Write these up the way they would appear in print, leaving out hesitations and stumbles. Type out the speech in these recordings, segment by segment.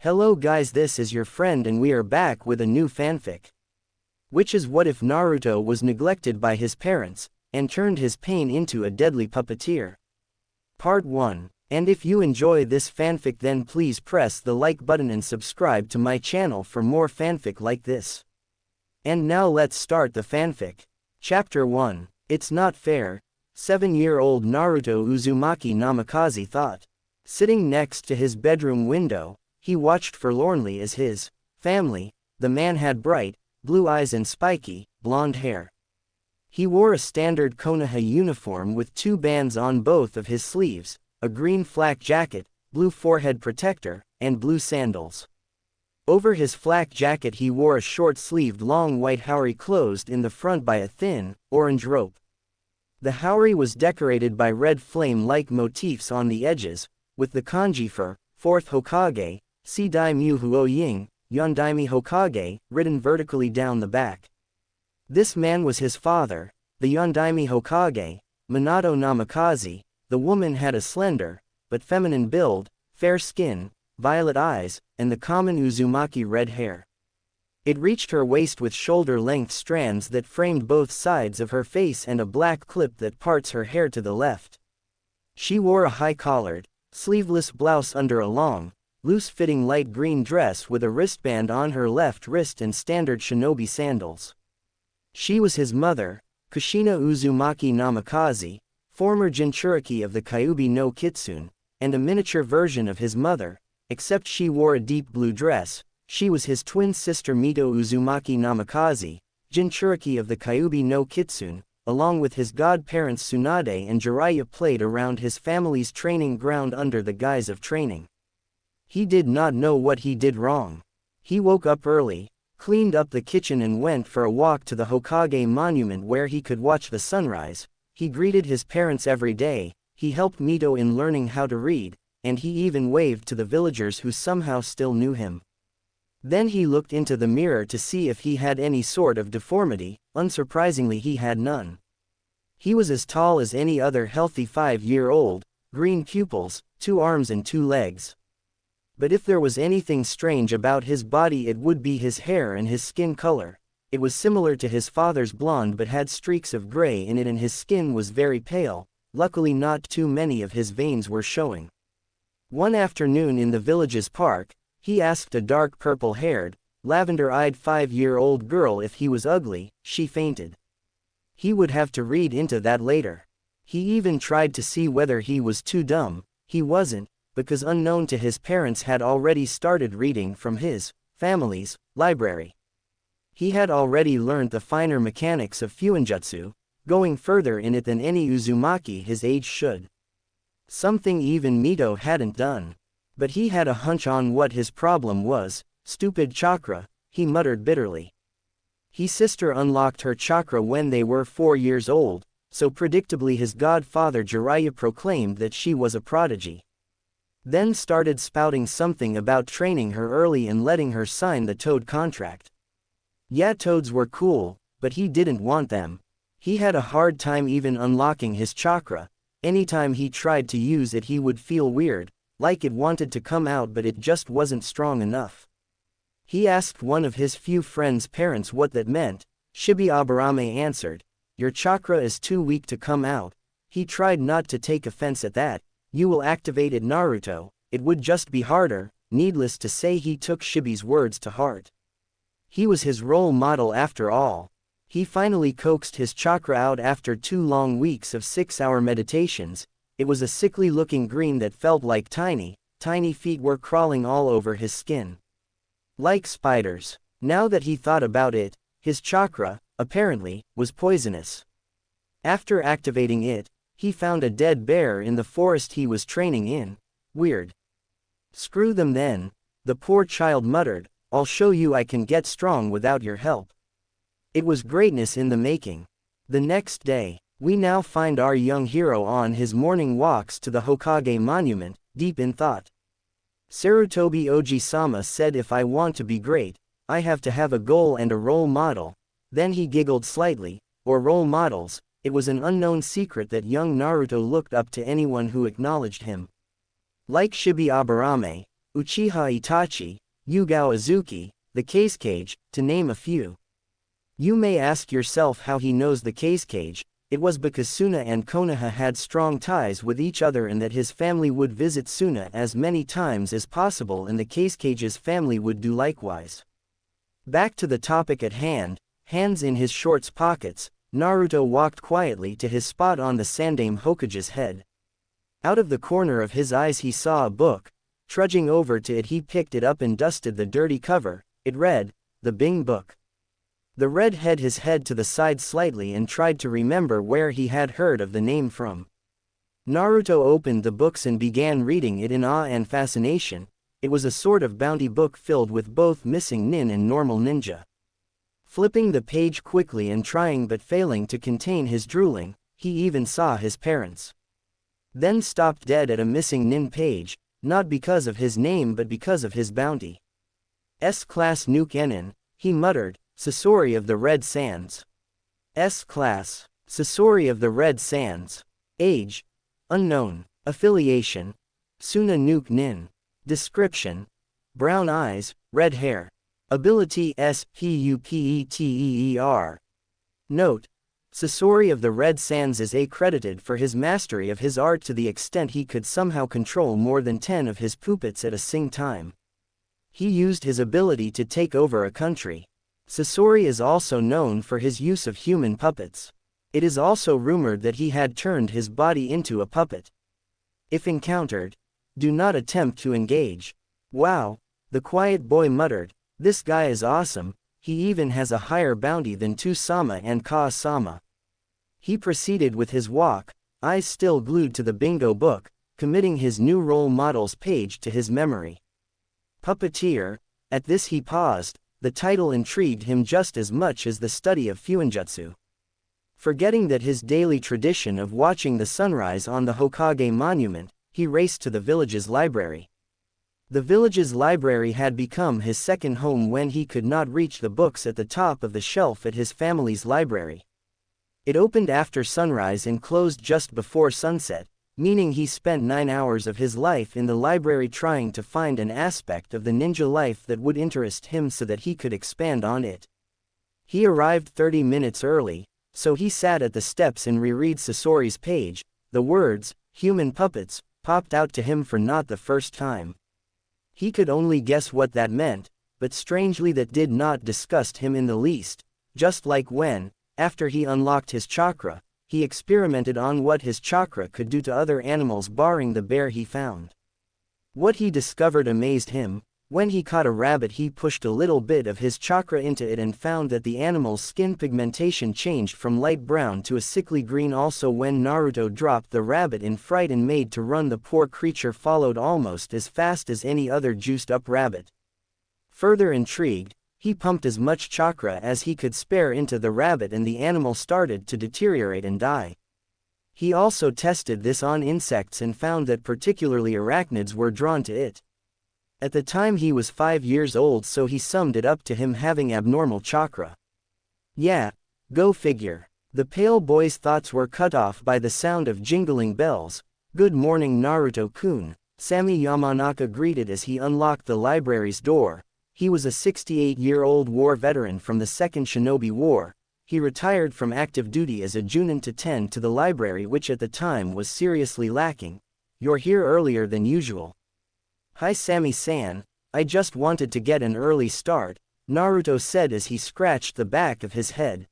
Hello guys, this is your friend and we are back with a new fanfic. Which is what if Naruto was neglected by his parents, and turned his pain into a deadly puppeteer? Part 1. And if you enjoy this fanfic then please press the like button and subscribe to my channel for more fanfic like this. And now let's start the fanfic. Chapter 1. It's not fair. 7-year-old Naruto Uzumaki Namikaze thought. Sitting next to his bedroom window, he watched forlornly as his family, the man had bright, blue eyes and spiky, blonde hair. He wore a standard Konoha uniform with 2 bands on both of his sleeves, a green flak jacket, blue forehead protector, and blue sandals. Over his flak jacket he wore a short-sleeved long white haori closed in the front by a thin, orange rope. The haori was decorated by red flame-like motifs on the edges, with the kanji for 4th Hokage, Daimyo Huoying, Yondaime Hokage, written vertically down the back. This man was his father, the Yondaime Hokage, Minato Namikaze. The woman had a slender, but feminine build, fair skin, violet eyes, and the common Uzumaki red hair. It reached her waist with shoulder-length strands that framed both sides of her face and a black clip that parts her hair to the left. She wore a high-collared, sleeveless blouse under a long, loose-fitting light green dress with a wristband on her left wrist and standard shinobi sandals. She was his mother, Kushina Uzumaki Namikaze, former Jinchuriki of the Kyuubi no Kitsune, and a miniature version of his mother, except she wore a deep blue dress. She was his twin sister Mito Uzumaki Namikaze, Jinchuriki of the Kyuubi no Kitsune, along with his godparents Tsunade and Jiraiya played around his family's training ground under the guise of training. He did not know what he did wrong. He woke up early, cleaned up the kitchen and went for a walk to the Hokage monument where he could watch the sunrise. He greeted his parents every day, he helped Mito in learning how to read, and he even waved to the villagers who somehow still knew him. Then he looked into the mirror to see if he had any sort of deformity. Unsurprisingly he had none. He was as tall as any other healthy 5-year-old, green pupils, 2 arms and 2 legs. But if there was anything strange about his body it would be his hair and his skin color. It was similar to his father's blonde but had streaks of gray in it and his skin was very pale. Luckily not too many of his veins were showing. One afternoon in the village's park, he asked a dark purple-haired, lavender-eyed 5-year-old girl if he was ugly. She fainted. He would have to read into that later. He even tried to see whether he was too dumb. He wasn't, because unknown to his parents had already started reading from his family's library. He had already learned the finer mechanics of Fuinjutsu, going further in it than any Uzumaki his age should. Something even Mito hadn't done. But he had a hunch on what his problem was. Stupid chakra, he muttered bitterly. His sister unlocked her chakra when they were 4 years old, so predictably his godfather Jiraiya proclaimed that she was a prodigy. Then started spouting something about training her early and letting her sign the toad contract. Yeah, toads were cool, but he didn't want them. He had a hard time even unlocking his chakra. Anytime he tried to use it he would feel weird, like it wanted to come out but it just wasn't strong enough. He asked one of his few friends' parents what that meant. Shibi Aburame answered, "Your chakra is too weak to come out." He tried not to take offense at that. "You will activate it, Naruto, it would just be harder." Needless to say he took Shibi's words to heart. He was his role model after all. He finally coaxed his chakra out after 2 long weeks of 6-hour meditations. It was a sickly-looking green that felt like tiny feet were crawling all over his skin. Like spiders. Now that he thought about it, his chakra, apparently, was poisonous. After activating it, he found a dead bear in the forest he was training in. Weird. "Screw them then," the poor child muttered. "I'll show you I can get strong without your help." It was greatness in the making. The next day, we now find our young hero on his morning walks to the Hokage monument, deep in thought. Sarutobi Oji-sama said if I want to be great, I have to have a goal and a role model. Then he giggled slightly. Or role models. It was an unknown secret that young Naruto looked up to anyone who acknowledged him. Like Shibi Aburame, Uchiha Itachi, Yugao Azuki, the cage, to name a few. You may ask yourself how he knows the cage. It was because Suna and Konoha had strong ties with each other and that his family would visit Suna as many times as possible and the cage's family would do likewise. Back to the topic at hand, hands in his shorts pockets, Naruto walked quietly to his spot on the Sandaime Hokage's head. Out of the corner of his eyes he saw a book. Trudging over to it he picked it up and dusted the dirty cover. It read, "The Bing Book." The red had his head to the side slightly and tried to remember where he had heard of the name from. Naruto opened the books and began reading it in awe and fascination. It was a sort of bounty book filled with both missing nin and normal ninja. Flipping the page quickly and trying but failing to contain his drooling, he even saw his parents. Then stopped dead at a missing nin page, not because of his name but because of his bounty. S-Class Nuke Enin, he muttered, Sasori of the Red Sands. S-Class, Sasori of the Red Sands. Age, unknown. Affiliation, Suna Nuke Nin. Description, brown eyes, red hair. Ability Spuppeteer. Note, Sasori of the Red Sands is credited for his mastery of his art to the extent he could somehow control more than 10 of his puppets at a sing time. He used his ability to take over a country. Sasori is also known for his use of human puppets. It is also rumored that he had turned his body into a puppet. If encountered, do not attempt to engage. Wow, the quiet boy muttered, this guy is awesome, he even has a higher bounty than Tu-sama and Ka-sama. He proceeded with his walk, eyes still glued to the bingo book, committing his new role model's page to his memory. Puppeteer, at this he paused. The title intrigued him just as much as the study of Fuinjutsu. Forgetting that his daily tradition of watching the sunrise on the Hokage monument, he raced to the village's library. The village's library had become his second home when he could not reach the books at the top of the shelf at his family's library. It opened after sunrise and closed just before sunset, meaning he spent 9 hours of his life in the library trying to find an aspect of the ninja life that would interest him so that he could expand on it. He arrived 30 minutes early, so he sat at the steps and reread Sasori's page. The words, human puppets, popped out to him for not the first time. He could only guess what that meant, but strangely that did not disgust him in the least, just like when, after he unlocked his chakra, he experimented on what his chakra could do to other animals barring the bear he found. What he discovered amazed him. When he caught a rabbit he pushed a little bit of his chakra into it and found that the animal's skin pigmentation changed from light brown to a sickly green. Also when Naruto dropped the rabbit in fright and made to run, the poor creature followed almost as fast as any other juiced up rabbit. Further intrigued, he pumped as much chakra as he could spare into the rabbit and the animal started to deteriorate and die. He also tested this on insects and found that particularly arachnids were drawn to it. At the time he was 5 years old, so he summed it up to him having abnormal chakra. Yeah, go figure. The pale boy's thoughts were cut off by the sound of jingling bells. Good morning Naruto-kun, Sami Yamanaka greeted as he unlocked the library's door. He was a 68-year-old war veteran from the Second Shinobi War. He retired from active duty as a Junin to tend to the library, which at the time was seriously lacking. You're here earlier than usual. Hi Sami-san, I just wanted to get an early start, Naruto said as he scratched the back of his head.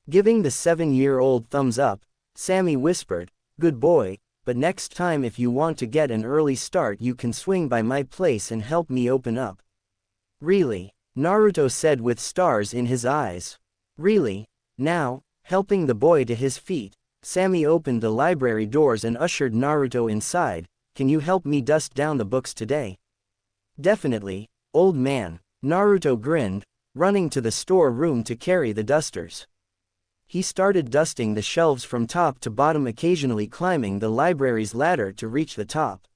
Giving the 7-year-old thumbs up, Sami whispered, good boy, but next time if you want to get an early start you can swing by my place and help me open up. Really? Naruto said with stars in his eyes. Really? Now, helping the boy to his feet, Sami opened the library doors and ushered Naruto inside. Can you help me dust down the books today? Definitely, old man, Naruto grinned, running to the store room to carry the dusters. He started dusting the shelves from top to bottom, occasionally climbing the library's ladder to reach the top.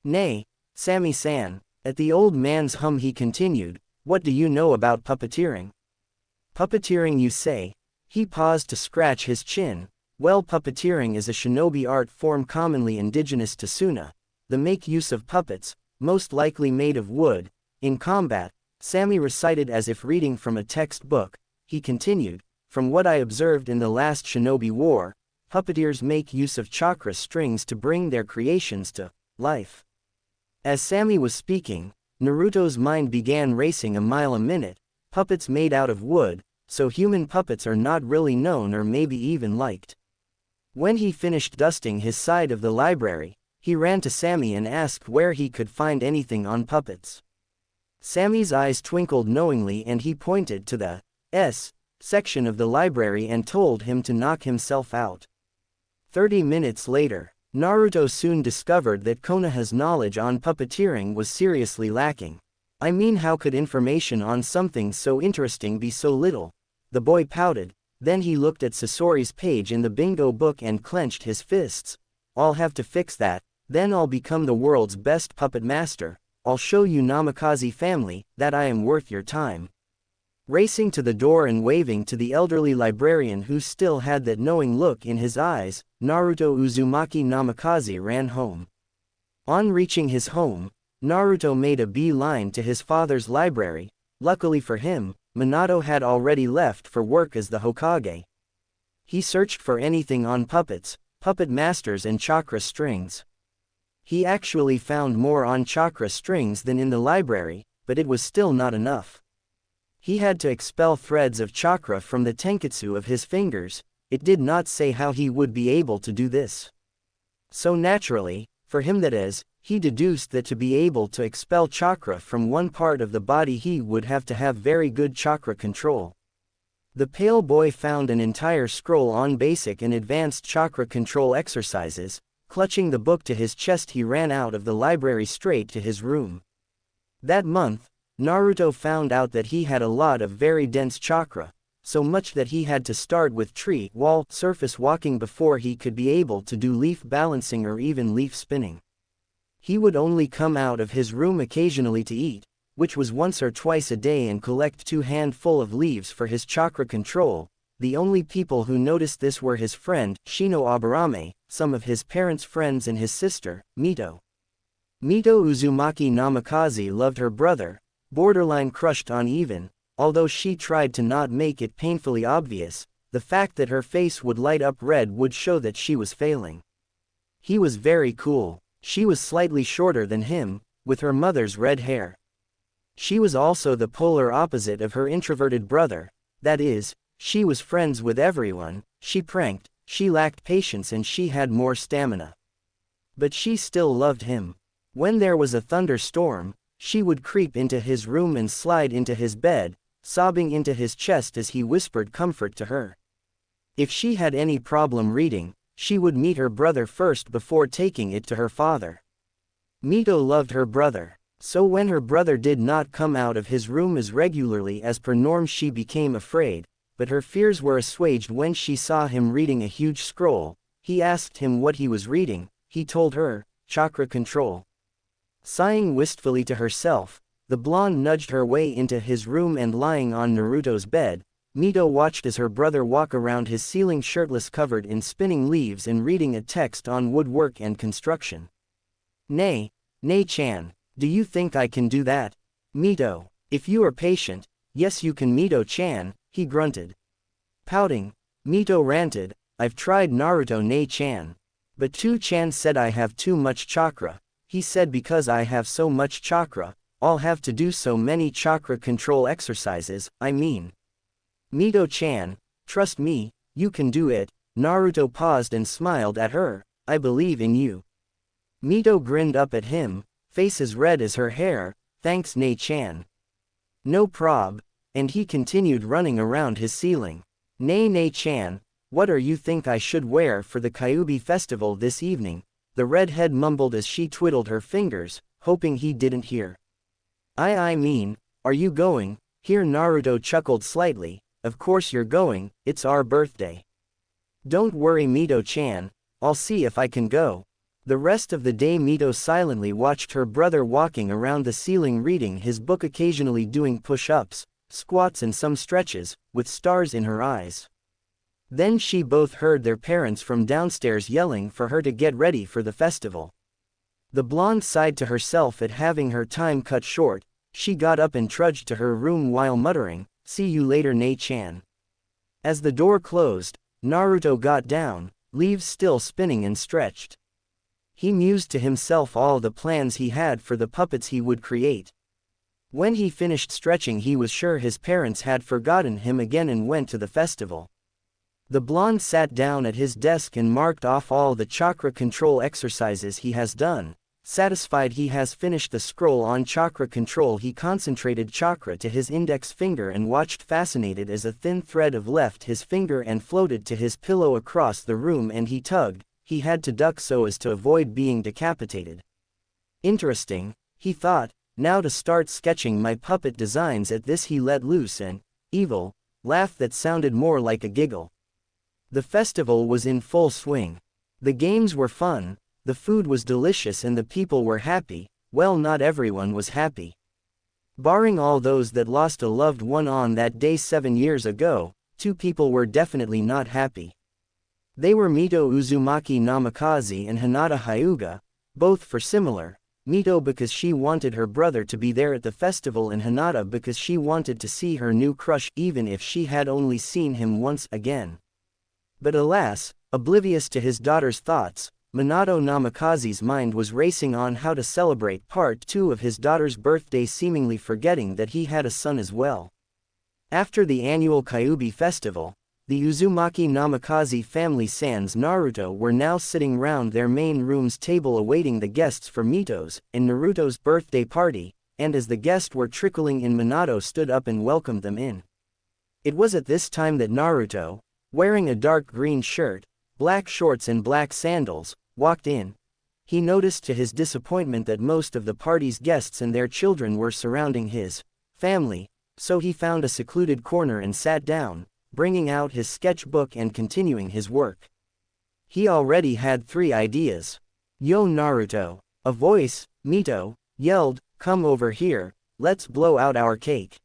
Nay, Sami-san. At the old man's hum he continued, what do you know about puppeteering? Puppeteering you say? He paused to scratch his chin. Well, puppeteering is a shinobi art form commonly indigenous to Suna. The make use of puppets, most likely made of wood. In combat, Sammy recited as if reading from a textbook. He continued, "From what I observed in the last Shinobi War, puppeteers make use of chakra strings to bring their creations to life." As Sammy was speaking, Naruto's mind began racing a mile a minute. Puppets made out of wood, so human puppets are not really known or maybe even liked. When he finished dusting his side of the library, he ran to Sammy and asked where he could find anything on puppets. Sammy's eyes twinkled knowingly and he pointed to the S section of the library and told him to knock himself out. 30 minutes later, Naruto soon discovered that Konoha's knowledge on puppeteering was seriously lacking. I mean, how could information on something so interesting be so little? The boy pouted, then he looked at Sasori's page in the bingo book and clenched his fists. "I'll have to fix that, then I'll become the world's best puppet master. I'll show you Namikaze family, that I am worth your time." Racing to the door and waving to the elderly librarian who still had that knowing look in his eyes, Naruto Uzumaki Namikaze ran home. On reaching his home, Naruto made a beeline to his father's library. Luckily for him, Minato had already left for work as the Hokage. He searched for anything on puppets, puppet masters and chakra strings. He actually found more on chakra strings than in the library, but it was still not enough. He had to expel threads of chakra from the tenketsu of his fingers. It did not say how he would be able to do this. So naturally, for him that is, he deduced that to be able to expel chakra from one part of the body he would have to have very good chakra control. The pale boy found an entire scroll on basic and advanced chakra control exercises. Clutching the book to his chest, he ran out of the library straight to his room. That month, Naruto found out that he had a lot of very dense chakra, so much that he had to start with tree, wall, surface walking before he could be able to do leaf balancing or even leaf spinning. He would only come out of his room occasionally to eat, which was once or twice a day, and collect 2 handfuls of leaves for his chakra control. The only people who noticed this were his friend, Shino Aburame, some of his parents' friends and his sister, Mito. Mito Uzumaki Namikaze loved her brother, borderline crushed on even, although she tried to not make it painfully obvious. The fact that her face would light up red would show that she was failing. He was very cool. She was slightly shorter than him, with her mother's red hair. She was also the polar opposite of her introverted brother, that is, she was friends with everyone, she pranked, she lacked patience and she had more stamina. But she still loved him. When there was a thunderstorm, she would creep into his room and slide into his bed, sobbing into his chest as he whispered comfort to her. If she had any problem reading, she would meet her brother first before taking it to her father. Mito loved her brother, so when her brother did not come out of his room as regularly as per norm, she became afraid, but her fears were assuaged when she saw him reading a huge scroll. He asked him what he was reading. He told her, "Chakra control." Sighing wistfully to herself, the blonde nudged her way into his room and, lying on Naruto's bed, Mito watched as her brother walk around his ceiling shirtless, covered in spinning leaves and reading a text on woodwork and construction. Nei-chan, do you think I can do that? Mito, if you are patient, yes you can, Mito-chan, he grunted. Pouting, Mito ranted, "I've tried, Naruto Nei-chan. But 2-chan said I have too much chakra. He said because I have so much chakra, I'll have to do so many chakra control exercises, I mean. Mito-chan, trust me, you can do it." Naruto paused and smiled at her. "I believe in you." Mito grinned up at him, face as red as her hair. "Thanks, Nei-chan." "No prob," and he continued running around his ceiling. Nei-chan, what are you think I should wear for the Kyuubi festival this evening?" the redhead mumbled as she twiddled her fingers, hoping he didn't hear. I mean, are you going?" Here Naruto chuckled slightly. "Of course you're going, it's our birthday." "Don't worry, Mito-chan, I'll see if I can go." The rest of the day Mito silently watched her brother walking around the ceiling reading his book, occasionally doing push-ups, squats and some stretches, with stars in her eyes. Then she both heard their parents from downstairs yelling for her to get ready for the festival. The blonde sighed to herself at having her time cut short. She got up and trudged to her room while muttering, "See you later, Nei-chan." As the door closed, Naruto got down, leaves still spinning and stretched. He mused to himself all the plans he had for the puppets he would create. When he finished stretching, he was sure his parents had forgotten him again and went to the festival. The blonde sat down at his desk and marked off all the chakra control exercises he has done. Satisfied he has finished the scroll on chakra control, he concentrated chakra to his index finger and watched fascinated as a thin thread of left his finger and floated to his pillow across the room, and he tugged. He had to duck so as to avoid being decapitated. Interesting, he thought, now to start sketching my puppet designs. At this he let loose an evil laugh that sounded more like a giggle. The festival was in full swing. The games were fun. The food was delicious and the people were happy. Well, not everyone was happy. Barring all those that lost a loved one on that day 7 years ago, 2 people were definitely not happy. They were Mito Uzumaki Namikaze and Hinata Hyuga, both for similar. Mito because she wanted her brother to be there at the festival, and Hinata because she wanted to see her new crush even if she had only seen him once again. But alas, oblivious to his daughter's thoughts, Minato Namikaze's mind was racing on how to celebrate part 2 of his daughter's birthday, seemingly forgetting that he had a son as well. After the annual Kyuubi festival, the Uzumaki Namikaze family sans Naruto were now sitting round their main room's table awaiting the guests for Mito's and Naruto's birthday party, and as the guests were trickling in, Minato stood up and welcomed them in. It was at this time that Naruto, wearing a dark green shirt, black shorts and black sandals, walked in. He noticed to his disappointment that most of the party's guests and their children were surrounding his family, so he found a secluded corner and sat down, bringing out his sketchbook and continuing his work. He already had 3 ideas. "Yo Naruto," a voice, Mito, yelled, "Come over here, let's blow out our cake."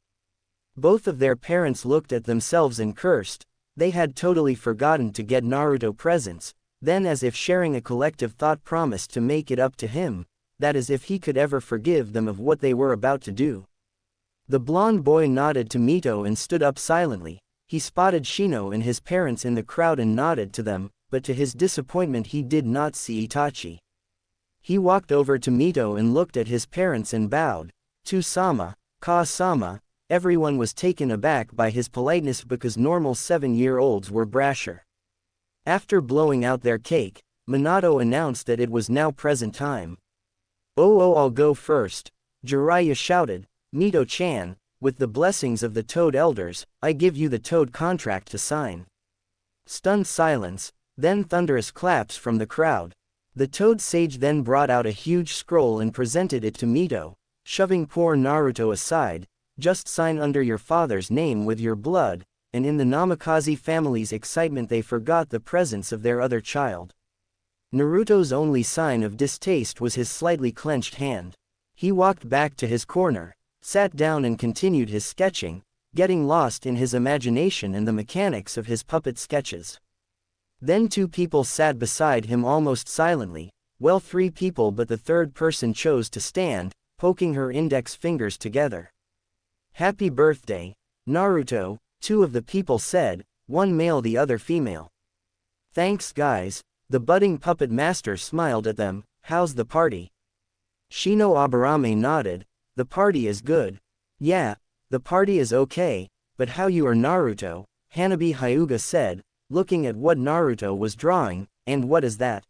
Both of their parents looked at themselves and cursed. They had totally forgotten to get Naruto presents. Then, as if sharing a collective thought, promised to make it up to him, that is if he could ever forgive them of what they were about to do. The blonde boy nodded to Mito and stood up silently. He spotted Shino and his parents in the crowd and nodded to them, but to his disappointment he did not see Itachi. He walked over to Mito and looked at his parents and bowed. To Sama, Ka-sama. Everyone was taken aback by his politeness because normal 7-year-olds were brasher. After blowing out their cake, Minato announced that it was now present time. "Oh, I'll go first," Jiraiya shouted. "Mito-chan, with the blessings of the Toad Elders, I give you the Toad contract to sign." Stunned silence, then thunderous claps from the crowd. The Toad Sage then brought out a huge scroll and presented it to Mito, shoving poor Naruto aside. "Just sign under your father's name with your blood," and in the Namikaze family's excitement they forgot the presence of their other child. Naruto's only sign of distaste was his slightly clenched hand. He walked back to his corner, sat down and continued his sketching, getting lost in his imagination and the mechanics of his puppet sketches. Then 2 people sat beside him almost silently, well 3 people, but the third person chose to stand, poking her index fingers together. "Happy birthday, Naruto," 2 of the people said, one male the other female. "Thanks guys," the budding puppet master smiled at them. "How's the party?" Shino Aburame nodded. "The party is good." "Yeah, the party is okay, but how you are Naruto," Hanabi Hyuga said, looking at what Naruto was drawing. "And what is that?"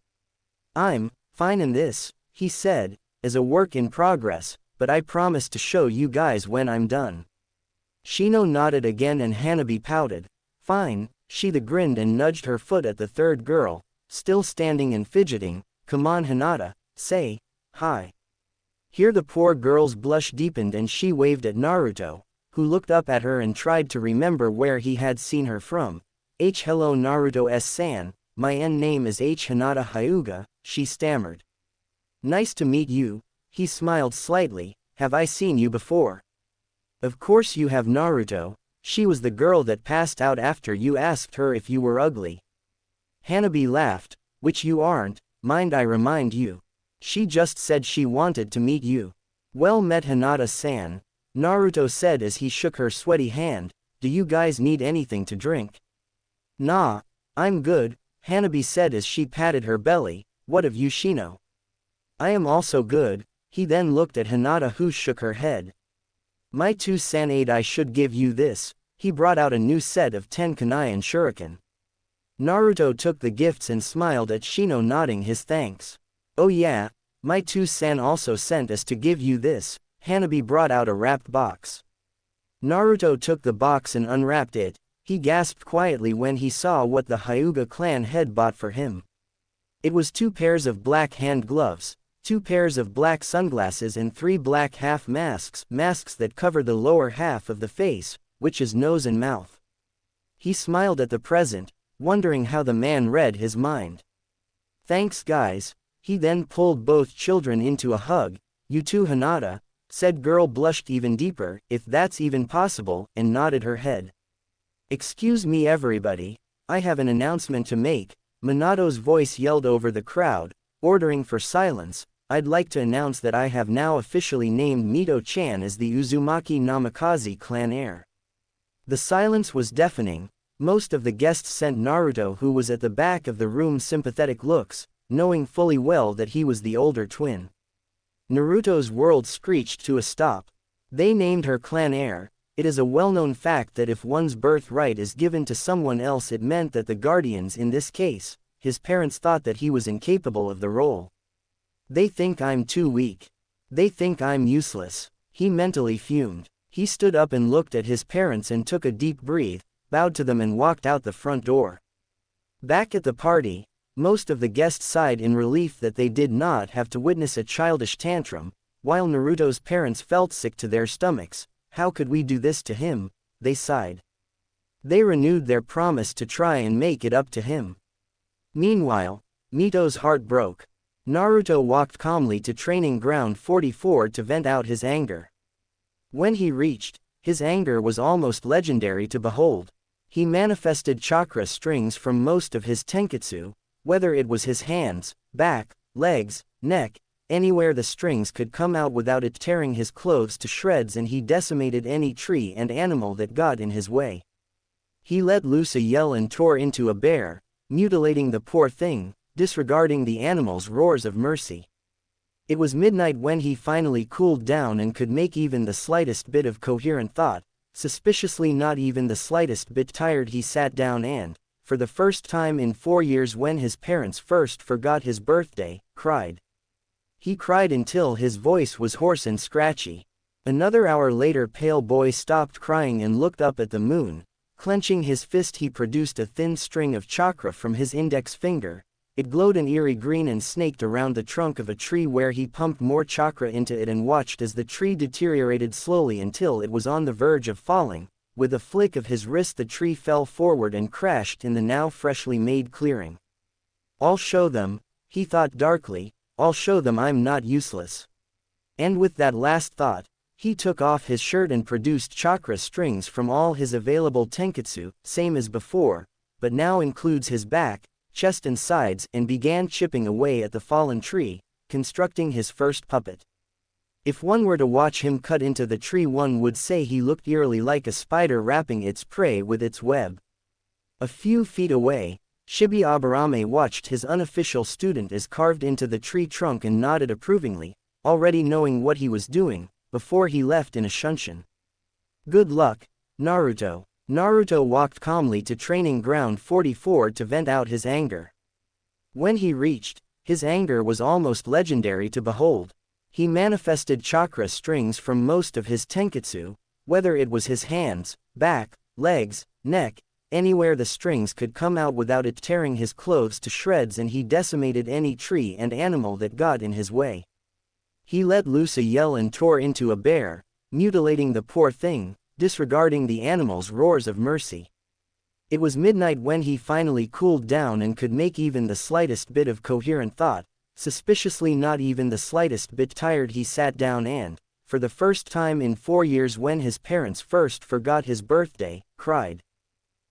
"I'm fine in this," he said, "as a work in progress, but I promise to show you guys when I'm done." Shino nodded again and Hanabi pouted. "Fine," she grinned and nudged her foot at the third girl, still standing and fidgeting. "Come on Hinata, say hi." Here the poor girl's blush deepened and she waved at Naruto, who looked up at her and tried to remember where he had seen her from. Hello Naruto S-san, my name is Hinata Hyuga," she stammered. "Nice to meet you," he smiled slightly. "Have I seen you before?" "Of course you have Naruto, she was the girl that passed out after you asked her if you were ugly." Hanabi laughed. "Which you aren't, mind I remind you." She just said she wanted to meet you. Well met Hinata-san, Naruto said as he shook her sweaty hand. Do you guys need anything to drink? Nah, I'm good, Hanabi said as she patted her belly. What of you, Shino? I am also good. He then looked at Hinata, who shook her head. My 2-san aid, I should give you this. He brought out a new set of 10 kunai and shuriken. Naruto took the gifts and smiled at Shino, nodding his thanks. Oh yeah, my 2-san also sent us to give you this. Hanabi brought out a wrapped box. Naruto took the box and unwrapped it. He gasped quietly when he saw what the Hyuga clan had bought for him. It was 2 pairs of black hand gloves, 2 pairs of black sunglasses and 3 black half masks, masks that cover the lower half of the face, which is nose and mouth. He smiled at the present, wondering how the man read his mind. Thanks guys. He then pulled both children into a hug. You too, Hinata, said girl, blushed even deeper, if that's even possible, and nodded her head. Excuse me everybody, I have an announcement to make. Minato's voice yelled over the crowd, ordering for silence. I'd like to announce that I have now officially named Mito-chan as the Uzumaki Namikaze clan heir. The silence was deafening. Most of the guests sent Naruto, who was at the back of the room, sympathetic looks, knowing fully well that he was the older twin. Naruto's world screeched to a stop. They named her clan heir. It is a well-known fact that if one's birthright is given to someone else, it meant that the guardians, in this case, his parents, thought that he was incapable of the role. They think I'm too weak. They think I'm useless. He mentally fumed. He stood up and looked at his parents and took a deep breath, bowed to them and walked out the front door. Back at the party, most of the guests sighed in relief that they did not have to witness a childish tantrum, while Naruto's parents felt sick to their stomachs. How could we do this to him? They sighed. They renewed their promise to try and make it up to him. Meanwhile, Mito's heart broke. Naruto walked calmly to Training Ground 44 to vent out his anger. When he reached, his anger was almost legendary to behold. He manifested chakra strings from most of his tenketsu, whether it was his hands, back, legs, neck, anywhere the strings could come out without it tearing his clothes to shreds, and he decimated any tree and animal that got in his way. He let loose a yell and tore into a bear, mutilating the poor thing, disregarding the animal's roars of mercy. It was midnight when he finally cooled down and could make even the slightest bit of coherent thought. Suspiciously not even the slightest bit tired, he sat down and, for the first time in 4 years when his parents first forgot his birthday, cried. He cried until his voice was hoarse and scratchy. Another hour later, Pale Boy stopped crying and looked up at the moon. Clenching his fist, he produced a thin string of chakra from his index finger. It glowed an eerie green and snaked around the trunk of a tree, where he pumped more chakra into it and watched as the tree deteriorated slowly until it was on the verge of falling. With a flick of his wrist, the tree fell forward and crashed in the now freshly made clearing. I'll show them, he thought darkly, I'll show them I'm not useless. And with that last thought, he took off his shirt and produced chakra strings from all his available tenketsu, same as before, but now includes his back, chest and sides, and began chipping away at the fallen tree, constructing his first puppet. If one were to watch him cut into the tree, one would say he looked eerily like a spider wrapping its prey with its web. A few feet away, Shibi Aburame watched his unofficial student as carved into the tree trunk and nodded approvingly, already knowing what he was doing, before he left in a shunshin. Good luck, Naruto. Naruto walked calmly to Training Ground 44 to vent out his anger. When he reached, his anger was almost legendary to behold. He manifested chakra strings from most of his tenketsu, whether it was his hands, back, legs, neck, anywhere the strings could come out without it tearing his clothes to shreds, and he decimated any tree and animal that got in his way. He let loose a yell and tore into a bear, mutilating the poor thing, disregarding the animal's roars of mercy. It was midnight when he finally cooled down and could make even the slightest bit of coherent thought. Suspiciously not even the slightest bit tired, he sat down and, for the first time in 4 years when his parents first forgot his birthday, cried.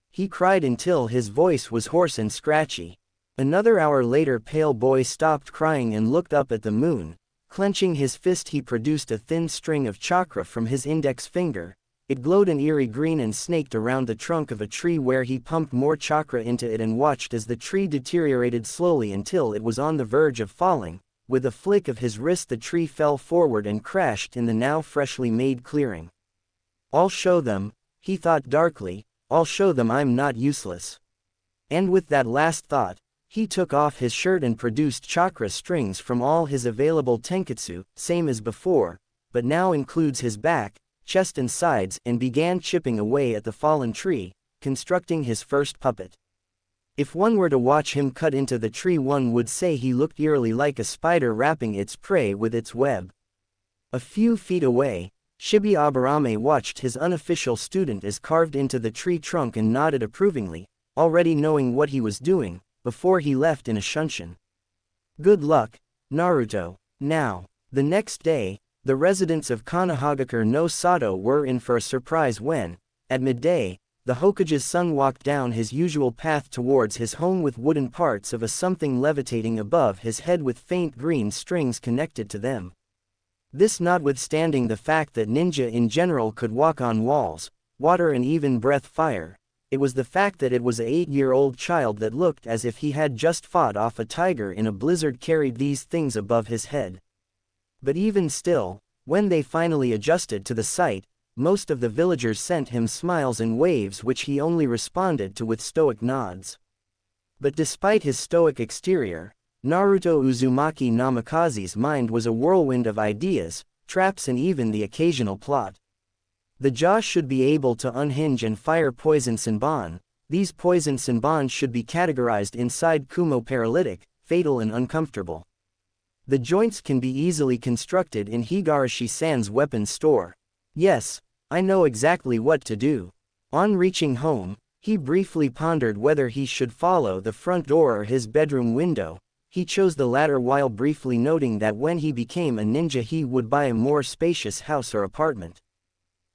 He cried until his voice was hoarse and scratchy. Another hour later Pale Boy stopped crying and looked up at the moon. Clenching his fist he produced a thin string of chakra from his index finger. It glowed an eerie green and snaked around the trunk of a tree where he pumped more chakra into it and watched as the tree deteriorated slowly until it was on the verge of falling. With a flick of his wrist the tree fell forward and crashed in the now freshly made clearing. I'll show them, he thought darkly, I'll show them I'm not useless. And with that last thought, he took off his shirt and produced chakra strings from all his available tenketsu, same as before, but now includes his back, chest and sides, and began chipping away at the fallen tree, constructing his first puppet. If one were to watch him cut into the tree one would say he looked eerily like a spider wrapping its prey with its web. A few feet away, Shibi Aburame watched his unofficial student as carved into the tree trunk and nodded approvingly, already knowing what he was doing, before he left in a shunshin. Good luck, Naruto. Now, the next day, the residents of Konohagakure no Sato were in for a surprise when, at midday, the Hokage's son walked down his usual path towards his home with wooden parts of a something levitating above his head with faint green strings connected to them. This notwithstanding the fact that ninja in general could walk on walls, water and even breathe fire, it was the fact that it was an 8-year-old child that looked as if he had just fought off a tiger in a blizzard carried these things above his head. But even still, when they finally adjusted to the sight, most of the villagers sent him smiles and waves which he only responded to with stoic nods. But despite his stoic exterior, Naruto Uzumaki Namikaze's mind was a whirlwind of ideas, traps and even the occasional plot. The jaw should be able to unhinge and fire poison senbon. These poison senbon should be categorized inside Kumo paralytic, fatal and uncomfortable. The joints can be easily constructed in Higarashi-san's weapons store. Yes, I know exactly what to do. On reaching home, he briefly pondered whether he should follow the front door or his bedroom window. He chose the latter while briefly noting that when he became a ninja he would buy a more spacious house or apartment.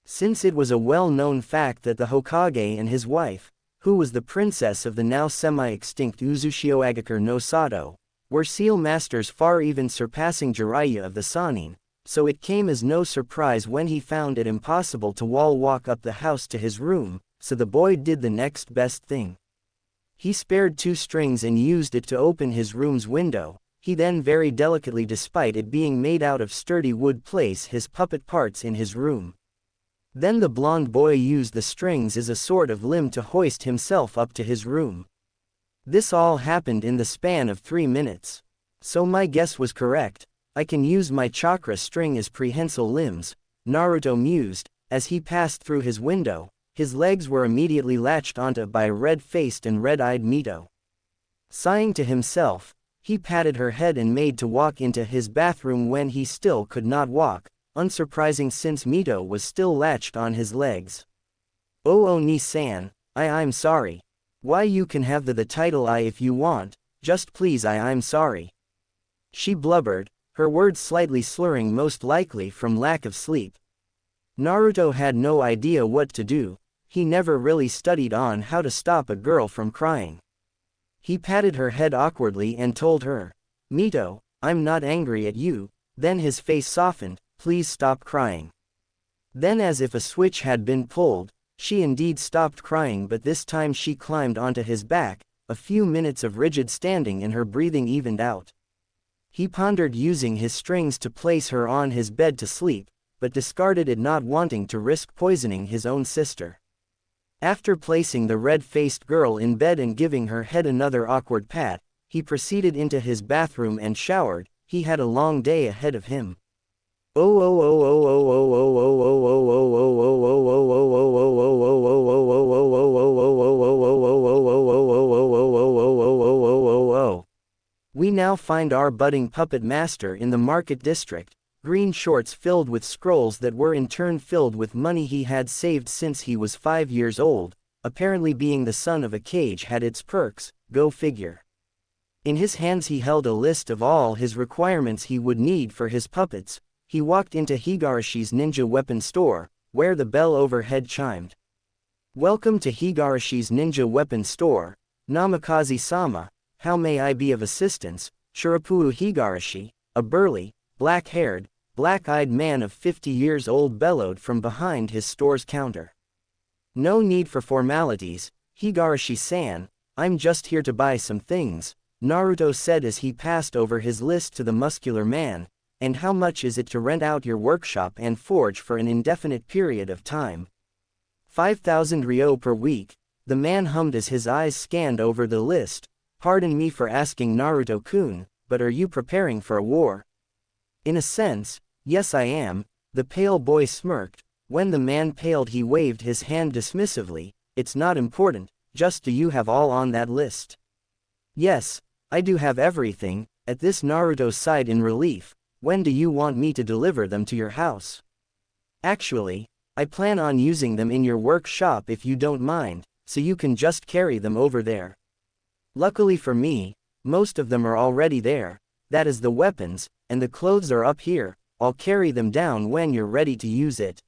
Since it was a well-known fact that the Hokage and his wife, who was the princess of the now semi-extinct Uzushio no Sato, were seal masters far even surpassing Jiraiya of the Sannin, so it came as no surprise when he found it impossible to walk up the house to his room, so the boy did the next best thing. He spared 2 strings and used it to open his room's window. He then very delicately, despite it being made out of sturdy wood, placed his puppet parts in his room. Then the blonde boy used the strings as a sort of limb to hoist himself up to his room. This all happened in the span of 3 minutes. So my guess was correct. I can use my chakra string as prehensile limbs, Naruto mused, as he passed through his window. His legs were immediately latched onto by a red-faced and red-eyed Mito. Sighing to himself, he patted her head and made to walk into his bathroom when he still could not walk, unsurprising since Mito was still latched on his legs. Oh Ni-san, I'm sorry. Why, you can have the title I if you want, just please I'm sorry. She blubbered, her words slightly slurring, most likely from lack of sleep. Naruto had no idea what to do. He never really studied on how to stop a girl from crying. He patted her head awkwardly and told her, Mito, I'm not angry at you. Then his face softened, please stop crying. Then, as if a switch had been pulled, she indeed stopped crying, but this time she climbed onto his back. A few minutes of rigid standing and her breathing evened out. He pondered using his strings to place her on his bed to sleep, but discarded it, not wanting to risk poisoning his own sister. After placing the red-faced girl in bed and giving her head another awkward pat, he proceeded into his bathroom and showered. He had a long day ahead of him. We now find our budding puppet master in the market district. Green shorts filled with scrolls that were in turn filled with money he had saved since he was 5 years old. Apparently being the son of a cage had its perks, go figure. In his hands he held a list of all his requirements he would need for his puppets. He walked into Higarashi's ninja weapon store, where the bell overhead chimed. Welcome to Higarashi's ninja weapon store, Namikaze-sama. how may I be of assistance? Shirapuu Higarashi, a burly, black-haired, black-eyed man of 50 years old bellowed from behind his store's counter. No need for formalities, Higarashi-san, I'm just here to buy some things, Naruto said as he passed over his list to the muscular man. And how much is it to rent out your workshop and forge for an indefinite period of time? 5,000 ryo per week, the man hummed as his eyes scanned over the list. Pardon me for asking Naruto-kun, but are you preparing for a war? In a sense, yes I am, the pale boy smirked. When the man paled he waved his hand dismissively. It's not important, just do you have all on that list? Yes, I do have everything. At this Naruto sighed in relief. When do you want me to deliver them to your house? Actually, I plan on using them in your workshop if you don't mind, so you can just carry them over there. Luckily for me, most of them are already there, that is the weapons, and the clothes are up here. I'll carry them down when you're ready to use it.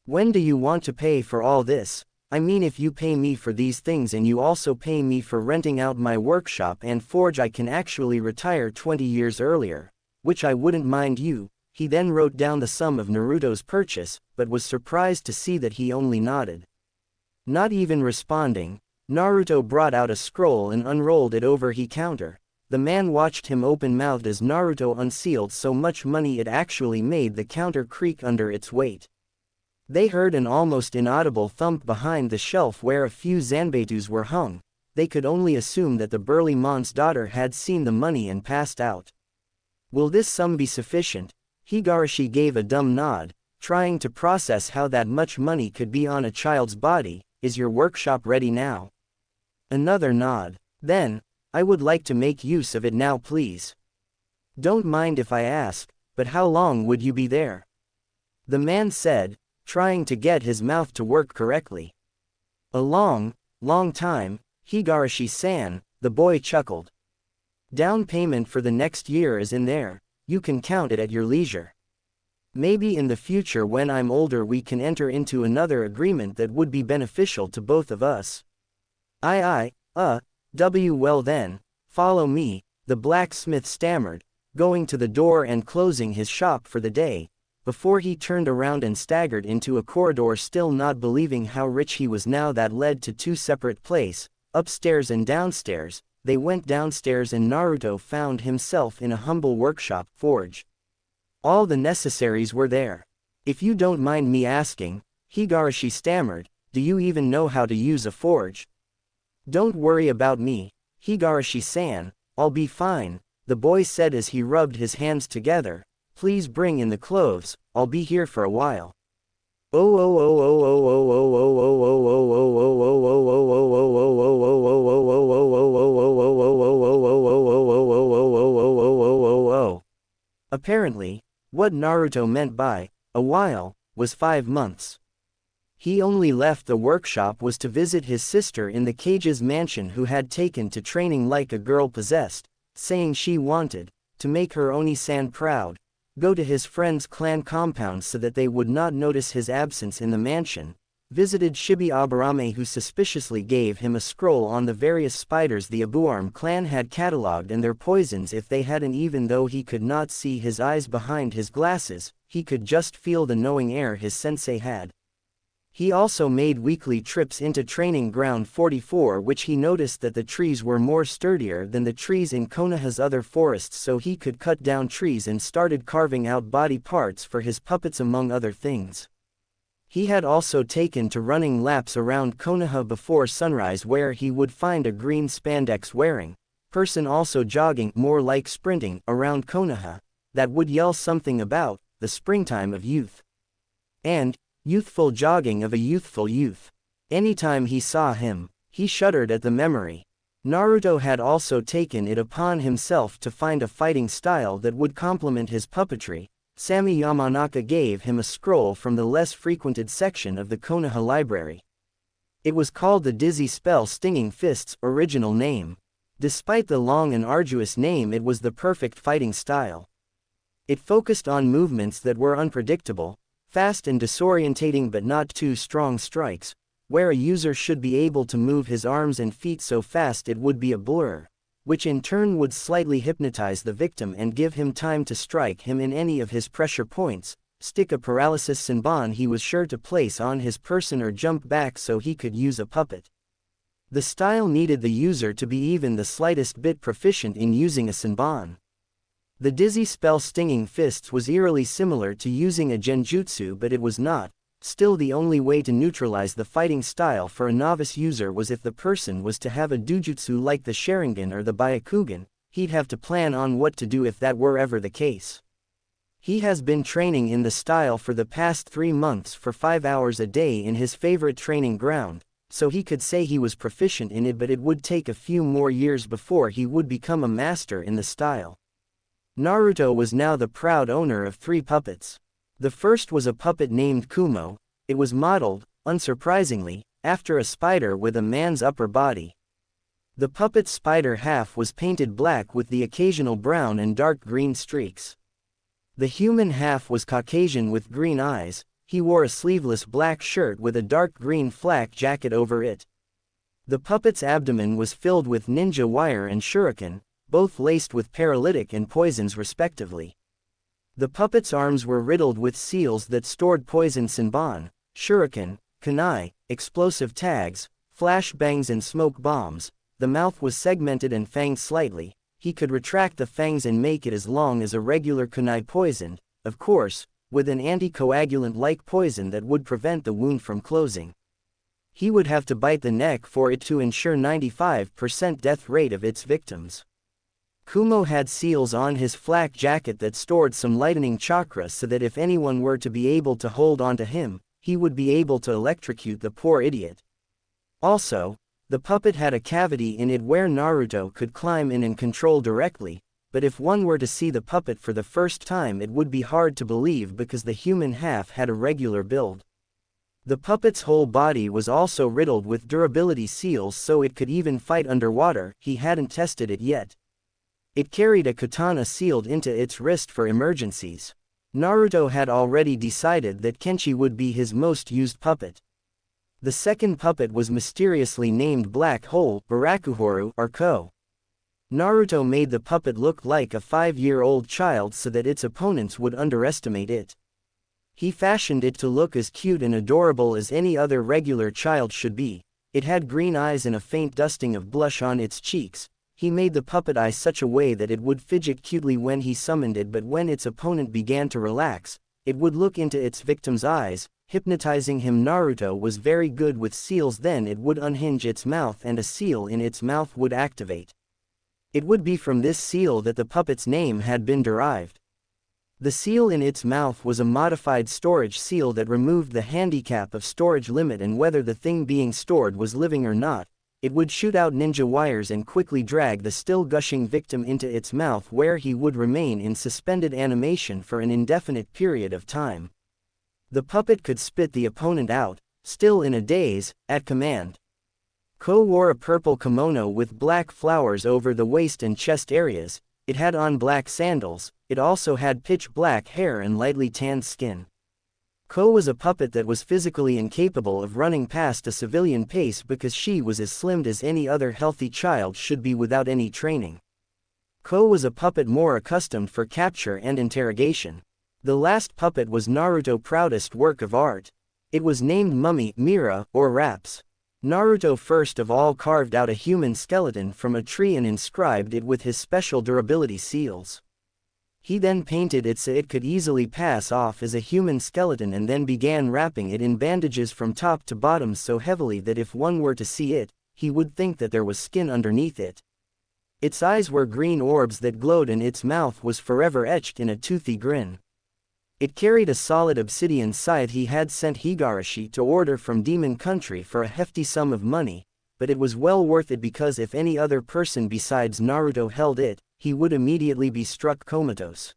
When do you want to pay for all this? I mean if you pay me for these things and you also pay me for renting out my workshop and forge I can actually retire 20 years earlier. Which I wouldn't mind you. He then wrote down the sum of Naruto's purchase, but was surprised to see that he only nodded. Not even responding, Naruto brought out a scroll and unrolled it over his counter. The man watched him open-mouthed as Naruto unsealed so much money it actually made the counter creak under its weight. They heard an almost inaudible thump behind the shelf where a few zanbetus were hung. They could only assume that the burly man's daughter had seen the money and passed out. Will this sum be sufficient? Higarashi gave a dumb nod, trying to process how that much money could be on a child's body. Is your workshop ready now? Another nod. Then, I would like to make use of it now please. Don't mind if I ask, but how long would you be there? The man said, trying to get his mouth to work correctly. A long time, Higarashi-san, the boy chuckled. Down payment for the next year is in there, you can count it at your leisure. Maybe in the future when I'm older we can enter into another agreement that would be beneficial to both of us. Well then, follow me, the blacksmith stammered, going to the door and closing his shop for the day, before he turned around and staggered into a corridor still not believing how rich he was now that led to two separate places, upstairs and downstairs. They went downstairs and Naruto found himself in a humble workshop forge. All the necessaries were there. If you don't mind me asking, Higarashi stammered, do you even know how to use a forge? Don't worry about me, Higarashi-san, I'll be fine, the boy said as he rubbed his hands together. Please bring in the clothes, I'll be here for a while. Apparently, what Naruto meant by a while was 5 months. He only left the workshop was to visit his sister in the Cage's mansion who had taken to training like a girl possessed, saying she wanted to make her Oni-san proud, go to his friend's clan compound so that they would not notice his absence in the mansion, visited Shibi Aburame who suspiciously gave him a scroll on the various spiders the Abuarm clan had catalogued and their poisons if they hadn't. Even though he could not see his eyes behind his glasses, he could just feel the knowing air his sensei had. He also made weekly trips into Training Ground 44 which he noticed that the trees were more sturdier than the trees in Konoha's other forests, so he could cut down trees and started carving out body parts for his puppets among other things. He had also taken to running laps around Konoha before sunrise where he would find a green spandex wearing person also jogging, more like sprinting, around Konoha, that would yell something about the springtime of youth. And youthful jogging of a youthful youth. Anytime he saw him, he shuddered at the memory. Naruto had also taken it upon himself to find a fighting style that would complement his puppetry. Sami Yamanaka gave him a scroll from the less frequented section of the Konoha library. It was called the Dizzy Spell Stinging Fists, original name. Despite the long and arduous name, it was the perfect fighting style. It focused on movements that were unpredictable, fast and disorientating but not too strong strikes, where a user should be able to move his arms and feet so fast it would be a blur, which in turn would slightly hypnotize the victim and give him time to strike him in any of his pressure points, stick a paralysis Senbon he was sure to place on his person or jump back so he could use a puppet. The style needed the user to be even the slightest bit proficient in using a Senbon. The dizzy spell Stinging Fists was eerily similar to using a genjutsu, but it was not. Still, the only way to neutralize the fighting style for a novice user was if the person was to have a dojutsu like the Sharingan or the Byakugan. He'd have to plan on what to do if that were ever the case. He has been training in the style for the past 3 months for 5 hours a day in his favorite training ground, so he could say he was proficient in it, but it would take a few more years before he would become a master in the style. Naruto was now the proud owner of 3 puppets. The first was a puppet named Kumo. It was modeled, unsurprisingly, after a spider with a man's upper body. The puppet's spider half was painted black with the occasional brown and dark green streaks. The human half was Caucasian with green eyes. He wore a sleeveless black shirt with a dark green flak jacket over it. The puppet's abdomen was filled with ninja wire and shuriken, both laced with paralytic and poisons respectively. The puppet's arms were riddled with seals that stored poison Senbon, shuriken, kunai, explosive tags, flash bangs and smoke bombs. The mouth was segmented and fanged slightly. He could retract the fangs and make it as long as a regular kunai poison, of course, with an anticoagulant-like poison that would prevent the wound from closing. He would have to bite the neck for it to ensure 95% death rate of its victims. Kumo had seals on his flak jacket that stored some lightning chakra so that if anyone were to be able to hold onto him, he would be able to electrocute the poor idiot. Also, the puppet had a cavity in it where Naruto could climb in and control directly, but if one were to see the puppet for the first time it would be hard to believe because the human half had a regular build. The puppet's whole body was also riddled with durability seals so it could even fight underwater. He hadn't tested it yet. It carried a katana sealed into its wrist for emergencies. Naruto had already decided that Kenshi would be his most used puppet. The second puppet was mysteriously named Black Hole, Barakuhoru, or Ko. Naruto made the puppet look like a 5-year-old child so that its opponents would underestimate it. He fashioned it to look as cute and adorable as any other regular child should be. It had green eyes and a faint dusting of blush on its cheeks. He made the puppet eye such a way that it would fidget cutely when he summoned it, but when its opponent began to relax, it would look into its victim's eyes, hypnotizing him. Naruto was very good with seals. Then it would unhinge its mouth and a seal in its mouth would activate. It would be from this seal that the puppet's name had been derived. The seal in its mouth was a modified storage seal that removed the handicap of storage limit, and whether the thing being stored was living or not, it would shoot out ninja wires and quickly drag the still gushing victim into its mouth, where he would remain in suspended animation for an indefinite period of time. The puppet could spit the opponent out, still in a daze, at command. Ko wore a purple kimono with black flowers over the waist and chest areas. It had on black sandals. It also had pitch black hair and lightly tanned skin. Ko was a puppet that was physically incapable of running past a civilian pace because she was as slim as any other healthy child should be without any training. Ko was a puppet more accustomed for capture and interrogation. The last puppet was Naruto's proudest work of art. It was named Mummy, Mira, or Raps. Naruto first of all carved out a human skeleton from a tree and inscribed it with his special durability seals. He then painted it so it could easily pass off as a human skeleton and then began wrapping it in bandages from top to bottom so heavily that if one were to see it, he would think that there was skin underneath it. Its eyes were green orbs that glowed and its mouth was forever etched in a toothy grin. It carried a solid obsidian scythe he had sent Higarashi to order from Demon Country for a hefty sum of money, but it was well worth it because if any other person besides Naruto held it, he would immediately be struck comatose.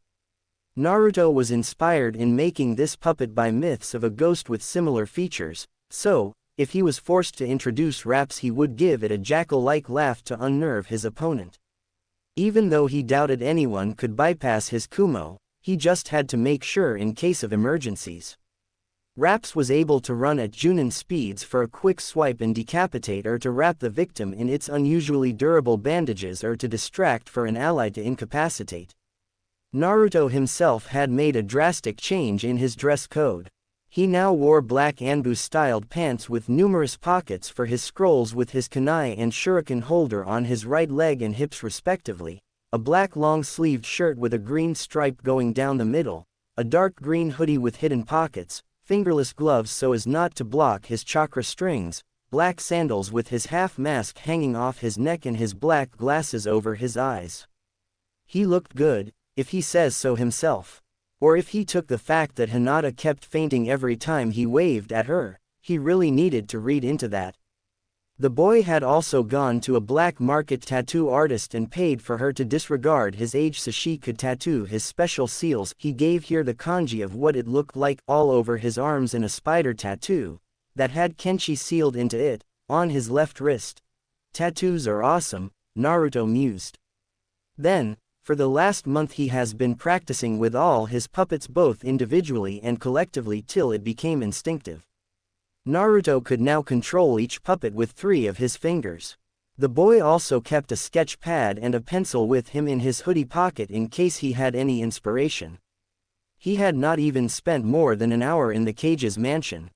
Naruto was inspired in making this puppet by myths of a ghost with similar features, so, if he was forced to introduce raps he would give it a jackal-like laugh to unnerve his opponent. Even though he doubted anyone could bypass his Kumo, he just had to make sure in case of emergencies. Raps was able to run at Junin speeds for a quick swipe and decapitate or to wrap the victim in its unusually durable bandages or to distract for an ally to incapacitate. Naruto himself had made a drastic change in his dress code. He now wore black Anbu-styled pants with numerous pockets for his scrolls with his kunai and shuriken holder on his right leg and hips respectively, a black long-sleeved shirt with a green stripe going down the middle, a dark green hoodie with hidden pockets, fingerless gloves so as not to block his chakra strings, black sandals with his half-mask hanging off his neck and his black glasses over his eyes. He looked good, if he says so himself. Or if he took the fact that Hinata kept fainting every time he waved at her, he really needed to read into that. The boy had also gone to a black market tattoo artist and paid for her to disregard his age so she could tattoo his special seals. He gave here the kanji of what it looked like all over his arms and a spider tattoo that had Kenshi sealed into it, on his left wrist. Tattoos are awesome, Naruto mused. Then, for the last month he has been practicing with all his puppets both individually and collectively till it became instinctive. Naruto could now control each puppet with 3 of his fingers. The boy also kept a sketch pad and a pencil with him in his hoodie pocket in case he had any inspiration. He had not even spent more than an hour in the Cage's mansion.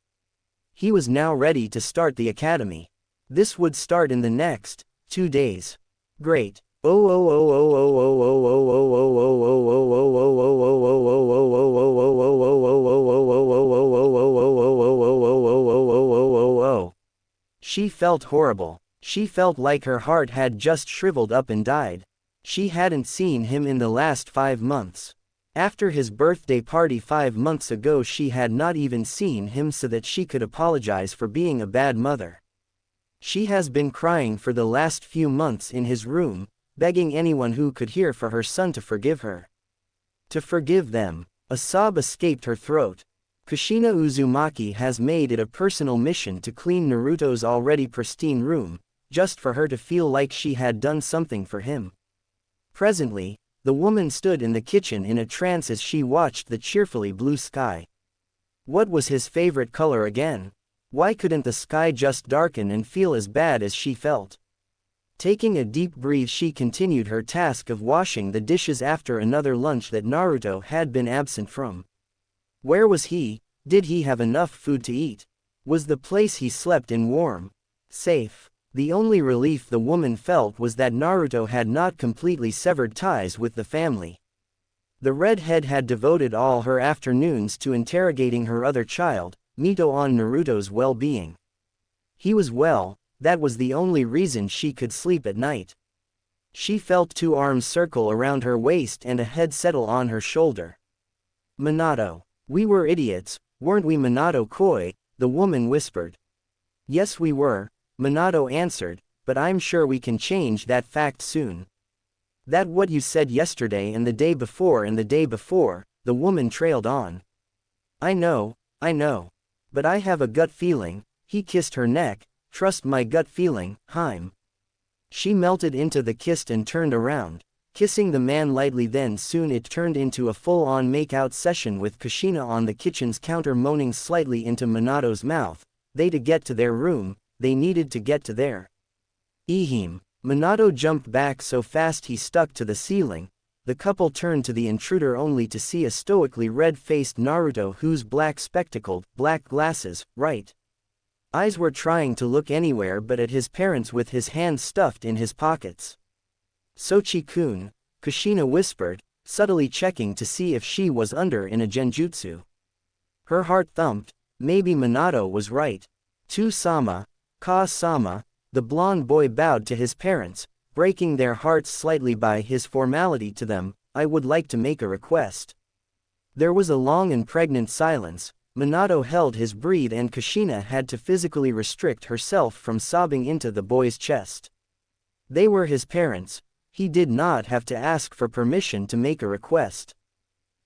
He was now ready to start the academy. This would start in the next 2 days. Great. She felt horrible. She felt like her heart had just shriveled up and died. She hadn't seen him in the last 5 months. After his birthday party 5 months ago she had not even seen him so that she could apologize for being a bad mother. She has been crying for the last few months in his room, begging anyone who could hear for her son to forgive her. To forgive them. A sob escaped her throat. Kushina Uzumaki has made it a personal mission to clean Naruto's already pristine room, just for her to feel like she had done something for him. Presently, the woman stood in the kitchen in a trance as she watched the cheerfully blue sky. What was his favorite color again? Why couldn't the sky just darken and feel as bad as she felt? Taking a deep breath she continued her task of washing the dishes after another lunch that Naruto had been absent from. Where was he? Did he have enough food to eat? Was the place he slept in warm? Safe? The only relief the woman felt was that Naruto had not completely severed ties with the family. The redhead had devoted all her afternoons to interrogating her other child, Mito, on Naruto's well-being. He was well. That was the only reason she could sleep at night. She felt 2 arms circle around her waist and a head settle on her shoulder. Minato. We were idiots, weren't we, Minato-koi? The woman whispered. Yes we were, Minato answered, but I'm sure we can change that fact soon. That what you said yesterday and the day before and the day before, the woman trailed on. I know, but I have a gut feeling. He kissed her neck. Trust my gut feeling, Haim. She melted into the kiss and turned around, kissing the man lightly. Then soon it turned into a full-on make-out session with Kushina on the kitchen's counter moaning slightly into Minato's mouth. They to get to their room, they needed to get to their. Ehem. Minato jumped back so fast he stuck to the ceiling. The couple turned to the intruder only to see a stoically red-faced Naruto whose black-spectacled, black glasses, right eyes were trying to look anywhere but at his parents with his hands stuffed in his pockets. Sochi-kun, Kushina whispered, subtly checking to see if she was under in a genjutsu. Her heart thumped. Maybe Minato was right. To-sama, Ka-sama. The blonde boy bowed to his parents, breaking their hearts slightly by his formality to them. I would like to make a request. There was a long and pregnant silence. Minato held his breath and Kushina had to physically restrict herself from sobbing into the boy's chest. They were his parents. He did not have to ask for permission to make a request.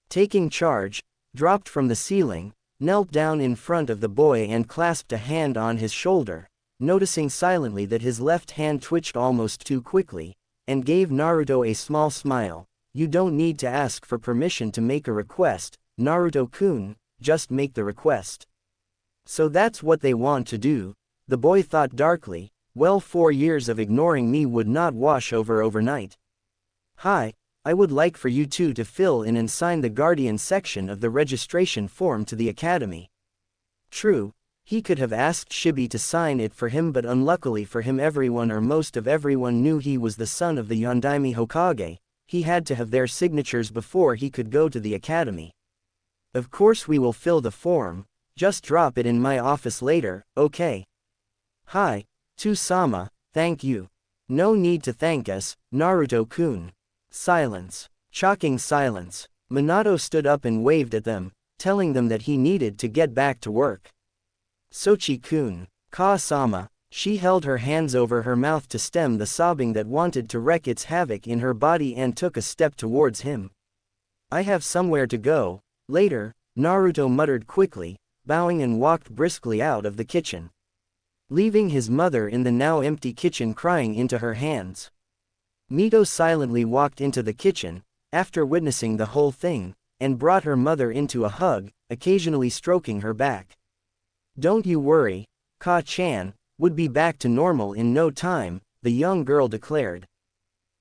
Taking charge, dropped from the ceiling, knelt down in front of the boy and clasped a hand on his shoulder, noticing silently that his left hand twitched almost too quickly, and gave Naruto a small smile. You don't need to ask for permission to make a request, Naruto-kun. Just make the request. So that's what they want to do, the boy thought darkly. Well, 4 years of ignoring me would not wash over overnight. Hi, I would like for you two to fill in and sign the guardian section of the registration form to the academy. True, he could have asked Shibi to sign it for him, but unluckily for him everyone or most of everyone knew he was the son of the Yondaime Hokage. He had to have their signatures before he could go to the academy. Of course we will fill the form, just drop it in my office later, okay? Hi, To-sama, thank you. No need to thank us, Naruto-kun. Silence. Shocking silence. Minato stood up and waved at them, telling them that he needed to get back to work. Sochi-kun. Ka-sama. She held her hands over her mouth to stem the sobbing that wanted to wreak its havoc in her body and took a step towards him. I have somewhere to go, later, Naruto muttered quickly, bowing and walked briskly out of the kitchen, leaving his mother in the now empty kitchen crying into her hands. Mito silently walked into the kitchen, after witnessing the whole thing, and brought her mother into a hug, occasionally stroking her back. Don't you worry, Ka-chan, would be back to normal in no time, the young girl declared.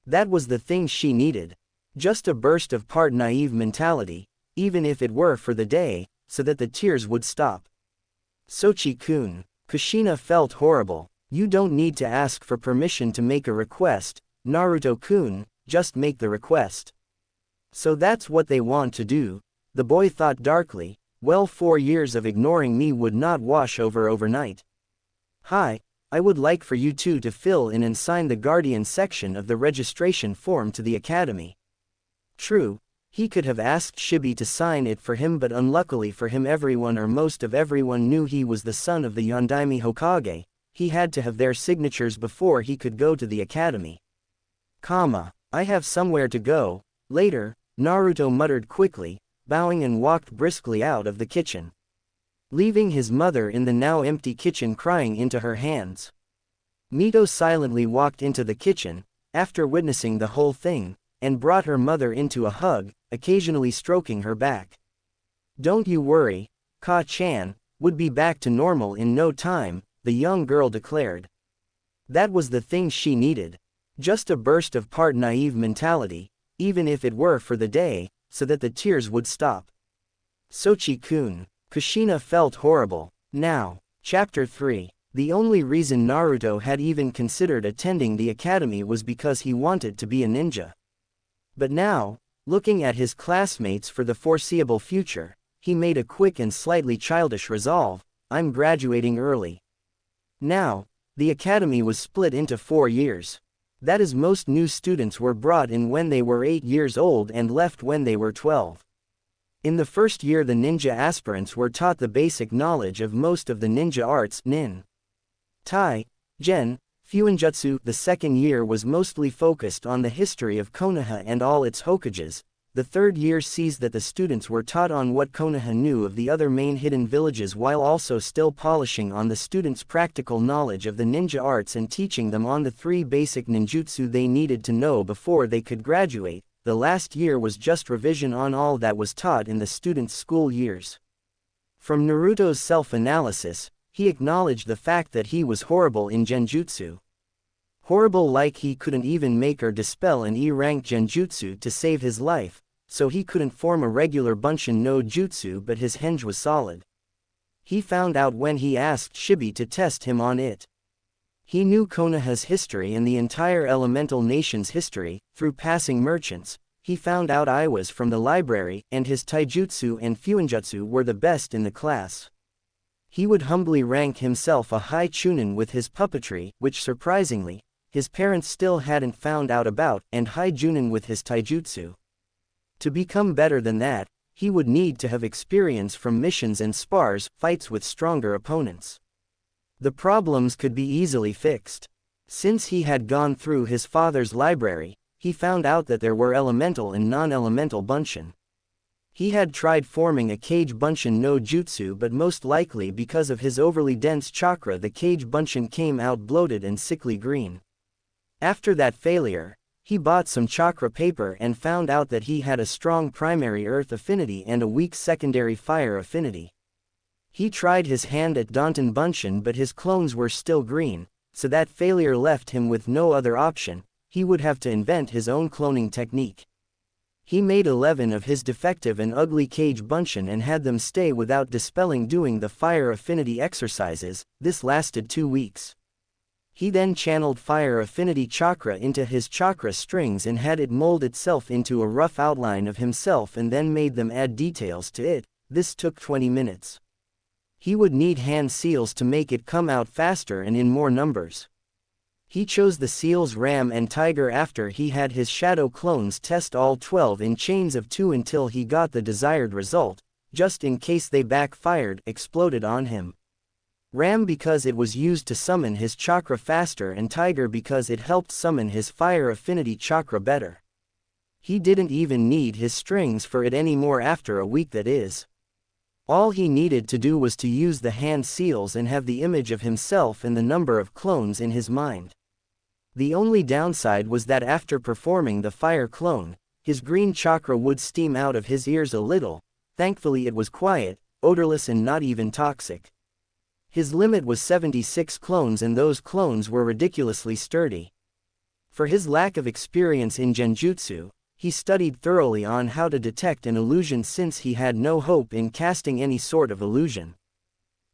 That was the thing she needed. Just a burst of part naive mentality, even if it were for the day, so that the tears would stop. Sochi-kun. Kushina felt horrible. You don't need to ask for permission to make a request, Naruto-kun, just make the request. So that's what they want to do, the boy thought darkly. Well, 4 years of ignoring me would not wash over overnight. Hi, I would like for you two to fill in and sign the guardian section of the registration form to the academy. True, he could have asked Shibi to sign it for him, but unluckily for him everyone or most of everyone knew he was the son of the Yondaime Hokage. He had to have their signatures before he could go to the academy. I have somewhere to go, later, Naruto muttered quickly, bowing and walked briskly out of the kitchen, leaving his mother in the now empty kitchen crying into her hands. Mito silently walked into the kitchen, after witnessing the whole thing, and brought her mother into a hug, occasionally stroking her back. Don't you worry, Ka-chan, would be back to normal in no time, the young girl declared. That was the thing she needed. Just a burst of part naive mentality, even if it were for the day, so that the tears would stop. Sochi-kun. Kushina felt horrible. Now, Chapter 3. The only reason Naruto had even considered attending the academy was because he wanted to be a ninja. But now, looking at his classmates for the foreseeable future, he made a quick and slightly childish resolve: I'm graduating early. Now, the academy was split into 4 years. That is, most new students were brought in when they were 8 years old and left when they were 12. In the first year the ninja aspirants were taught the basic knowledge of most of the ninja arts, nin, tai, gen, fuinjutsu. The second year was mostly focused on the history of Konoha and all its Hokages. The third year sees that the students were taught on what Konoha knew of the other main hidden villages, while also still polishing on the students' practical knowledge of the ninja arts and teaching them on the 3 basic ninjutsu they needed to know before they could graduate. The last year was just revision on all that was taught in the students' school years. From Naruto's self-analysis, he acknowledged the fact that he was horrible in genjutsu. Horrible, like he couldn't even make or dispel an E-rank genjutsu to save his life, so he couldn't form a regular Bunshin no jutsu, but his henge was solid. He found out when he asked Shibi to test him on it. He knew Konoha's history and the entire elemental nation's history, through passing merchants. He found out Iwas from the library, and his taijutsu and fuinjutsu were the best in the class. He would humbly rank himself a high chunin with his puppetry, which surprisingly, his parents still hadn't found out about, and high junin with his taijutsu. To become better than that, he would need to have experience from missions and spars, fights with stronger opponents. The problems could be easily fixed. Since he had gone through his father's library, he found out that there were elemental and non-elemental Bunshin. He had tried forming a Kage Bunshin no jutsu, but most likely because of his overly dense chakra the Kage Bunshin came out bloated and sickly green. After that failure, he bought some chakra paper and found out that he had a strong primary earth affinity and a weak secondary fire affinity. He tried his hand at Danton Bunshin, but his clones were still green, so that failure left him with no other option. He would have to invent his own cloning technique. He made 11 of his defective and ugly cage Bunshin and had them stay without dispelling doing the fire affinity exercises. This lasted 2 weeks. He then channeled fire affinity chakra into his chakra strings and had it mold itself into a rough outline of himself and then made them add details to it. This took 20 minutes. He would need hand seals to make it come out faster and in more numbers. He chose the seals Ram and Tiger after he had his shadow clones test all 12 in chains of 2 until he got the desired result, just in case they backfired, exploded on him. Ram because it was used to summon his chakra faster and Tiger because it helped summon his fire affinity chakra better. He didn't even need his strings for it anymore after a week, that is. All he needed to do was to use the hand seals and have the image of himself and the number of clones in his mind. The only downside was that after performing the fire clone, his green chakra would steam out of his ears a little. Thankfully it was quiet, odorless and not even toxic. His limit was 76 clones and those clones were ridiculously sturdy. For his lack of experience in genjutsu, he studied thoroughly on how to detect an illusion since he had no hope in casting any sort of illusion.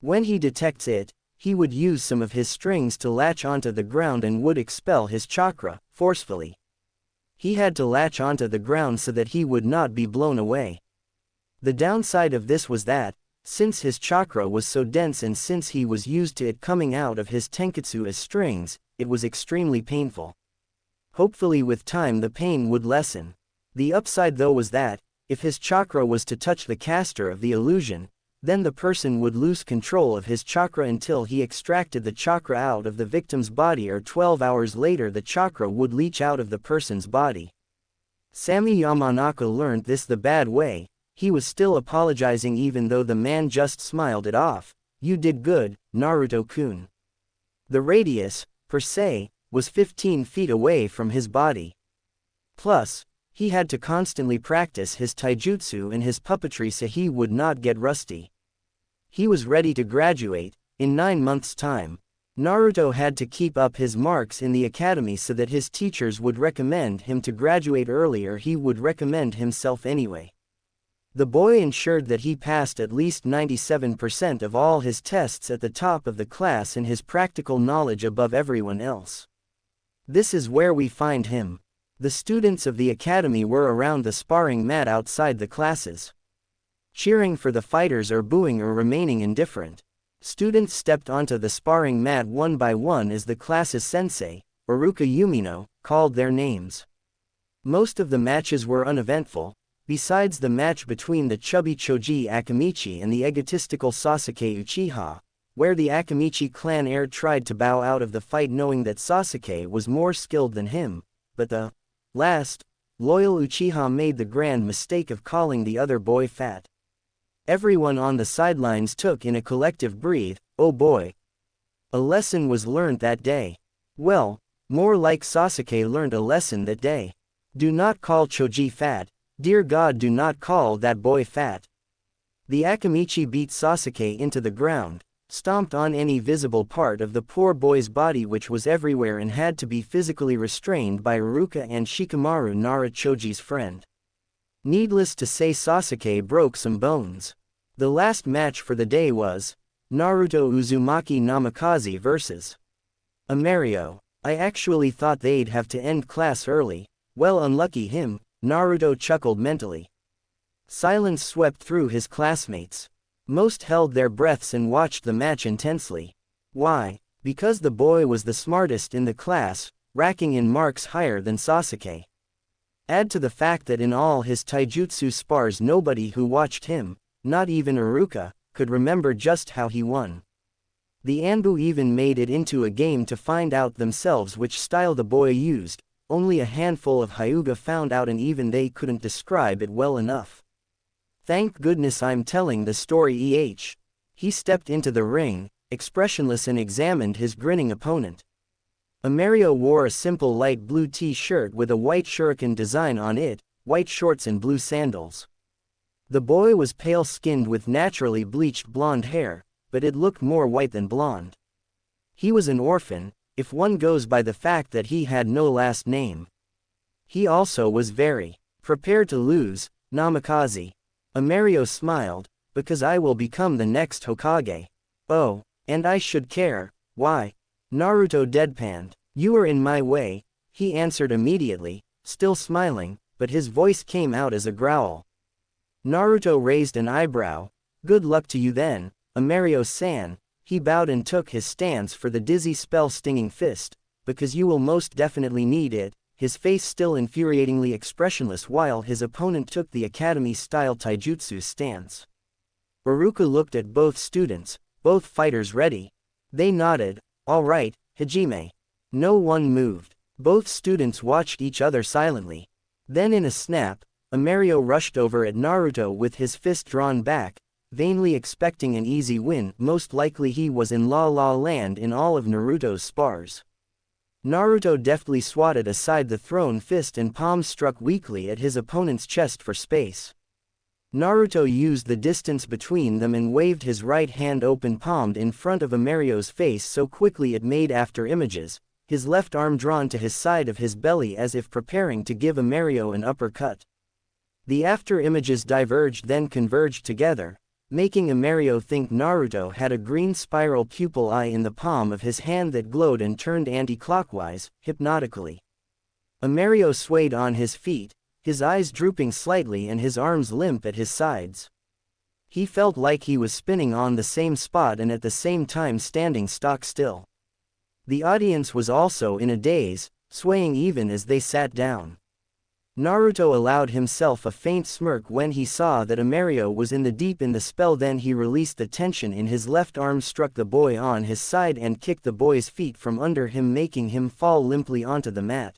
When he detects it, he would use some of his strings to latch onto the ground and would expel his chakra, forcefully. He had to latch onto the ground so that he would not be blown away. The downside of this was that, since his chakra was so dense and since he was used to it coming out of his tenketsu as strings, it was extremely painful. Hopefully with time the pain would lessen. The upside though was that, if his chakra was to touch the caster of the illusion, then the person would lose control of his chakra until he extracted the chakra out of the victim's body, or 12 hours later the chakra would leach out of the person's body. Sami Yamanaka learned this the bad way. He was still apologizing even though the man just smiled it off. "You did good, Naruto-kun." The radius, per se, was 15 feet away from his body. Plus, he had to constantly practice his taijutsu and his puppetry so he would not get rusty. He was ready to graduate in 9 months' time. Naruto had to keep up his marks in the academy so that his teachers would recommend him to graduate earlier. He would recommend himself anyway. The boy ensured that he passed at least 97% of all his tests at the top of the class and his practical knowledge above everyone else. This is where we find him. The students of the academy were around the sparring mat outside the classes, cheering for the fighters or booing or remaining indifferent. Students stepped onto the sparring mat one by one as the class's sensei, Iruka Yumino, called their names. Most of the matches were uneventful, besides the match between the chubby Choji Akamichi and the egotistical Sasuke Uchiha, where the Akamichi clan heir tried to bow out of the fight knowing that Sasuke was more skilled than him, but the last, loyal Uchiha made the grand mistake of calling the other boy fat. Everyone on the sidelines took in a collective breath. Oh boy. A lesson was learned that day. Well, more like Sasuke learned a lesson that day. Do not call Choji fat. Dear God, do not call that boy fat. The Akamichi beat Sasuke into the ground, stomped on any visible part of the poor boy's body which was everywhere and had to be physically restrained by Iruka and Shikamaru, Nara Choji's friend. Needless to say, Sasuke broke some bones. The last match for the day was Naruto Uzumaki Namikaze vs. Amario. I actually thought they'd have to end class early. Well, unlucky him, Naruto chuckled mentally. Silence swept through his classmates. Most held their breaths and watched the match intensely. Why? Because the boy was the smartest in the class, racking in marks higher than Sasuke. Add to the fact that in all his taijutsu spars nobody who watched him, not even Iruka, could remember just how he won. The Anbu even made it into a game to find out themselves which style the boy used. Only a handful of Hyuga found out and even they couldn't describe it well enough. Thank goodness I'm telling the story. He stepped into the ring, expressionless, and examined his grinning opponent. Amario wore a simple light blue t-shirt with a white shuriken design on it, white shorts and blue sandals. The boy was pale-skinned with naturally bleached blonde hair, but it looked more white than blonde. He was an orphan, if one goes by the fact that he had no last name. He also was very prepared to lose, Namikaze. Amario smiled, because I will become the next Hokage. Oh, and I should care, why? Naruto deadpanned. You are in my way, he answered immediately, still smiling, but his voice came out as a growl. Naruto raised an eyebrow. Good luck to you then, Amario-san. He bowed and took his stance for the dizzy spell-stinging fist, because you will most definitely need it, his face still infuriatingly expressionless while his opponent took the academy-style taijutsu stance. Iruka looked at both students, both fighters ready. They nodded. All right, Hajime. No one moved. Both students watched each other silently. Then in a snap, Amario rushed over at Naruto with his fist drawn back, vainly expecting an easy win. Most likely he was in La La Land in all of Naruto's spars. Naruto deftly swatted aside the thrown fist and palms struck weakly at his opponent's chest for space. Naruto used the distance between them and waved his right hand open-palmed in front of Amario's face so quickly it made after images, his left arm drawn to his side of his belly as if preparing to give Amario an uppercut. The after images diverged then converged together, making Amario think Naruto had a green spiral pupil eye in the palm of his hand that glowed and turned anti-clockwise, hypnotically. Amario swayed on his feet, his eyes drooping slightly and his arms limp at his sides. He felt like he was spinning on the same spot and at the same time standing stock still. The audience was also in a daze, swaying even as they sat down. Naruto allowed himself a faint smirk when he saw that Amario was in the spell. Then he released the tension in his left arm, struck the boy on his side and kicked the boy's feet from under him, making him fall limply onto the mat.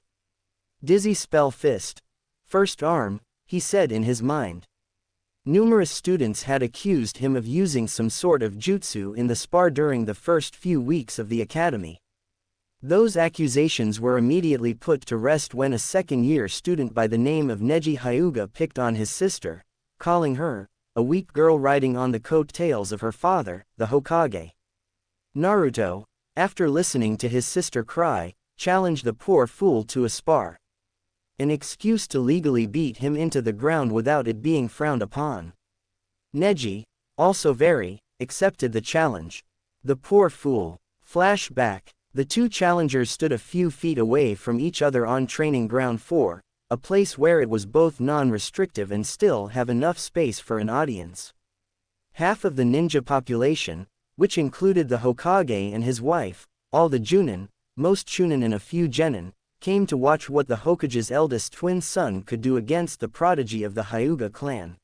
Dizzy spell fist. First arm, he said in his mind. Numerous students had accused him of using some sort of jutsu in the spar during the first few weeks of the academy. Those accusations were immediately put to rest when a second-year student by the name of Neji Hyuga picked on his sister, calling her a weak girl riding on the coat-tails of her father, the Hokage. Naruto, after listening to his sister cry, challenged the poor fool to a spar. An excuse to legally beat him into the ground without it being frowned upon. Neji, also very, accepted the challenge. The poor fool. Flashback. The two challengers stood a few feet away from each other on training ground 4, a place where it was both non-restrictive and still have enough space for an audience. Half of the ninja population, which included the Hokage and his wife, all the Junin, most Chunin and a few Genin, came to watch what the Hokage's eldest twin son could do against the prodigy of the Hyuga clan.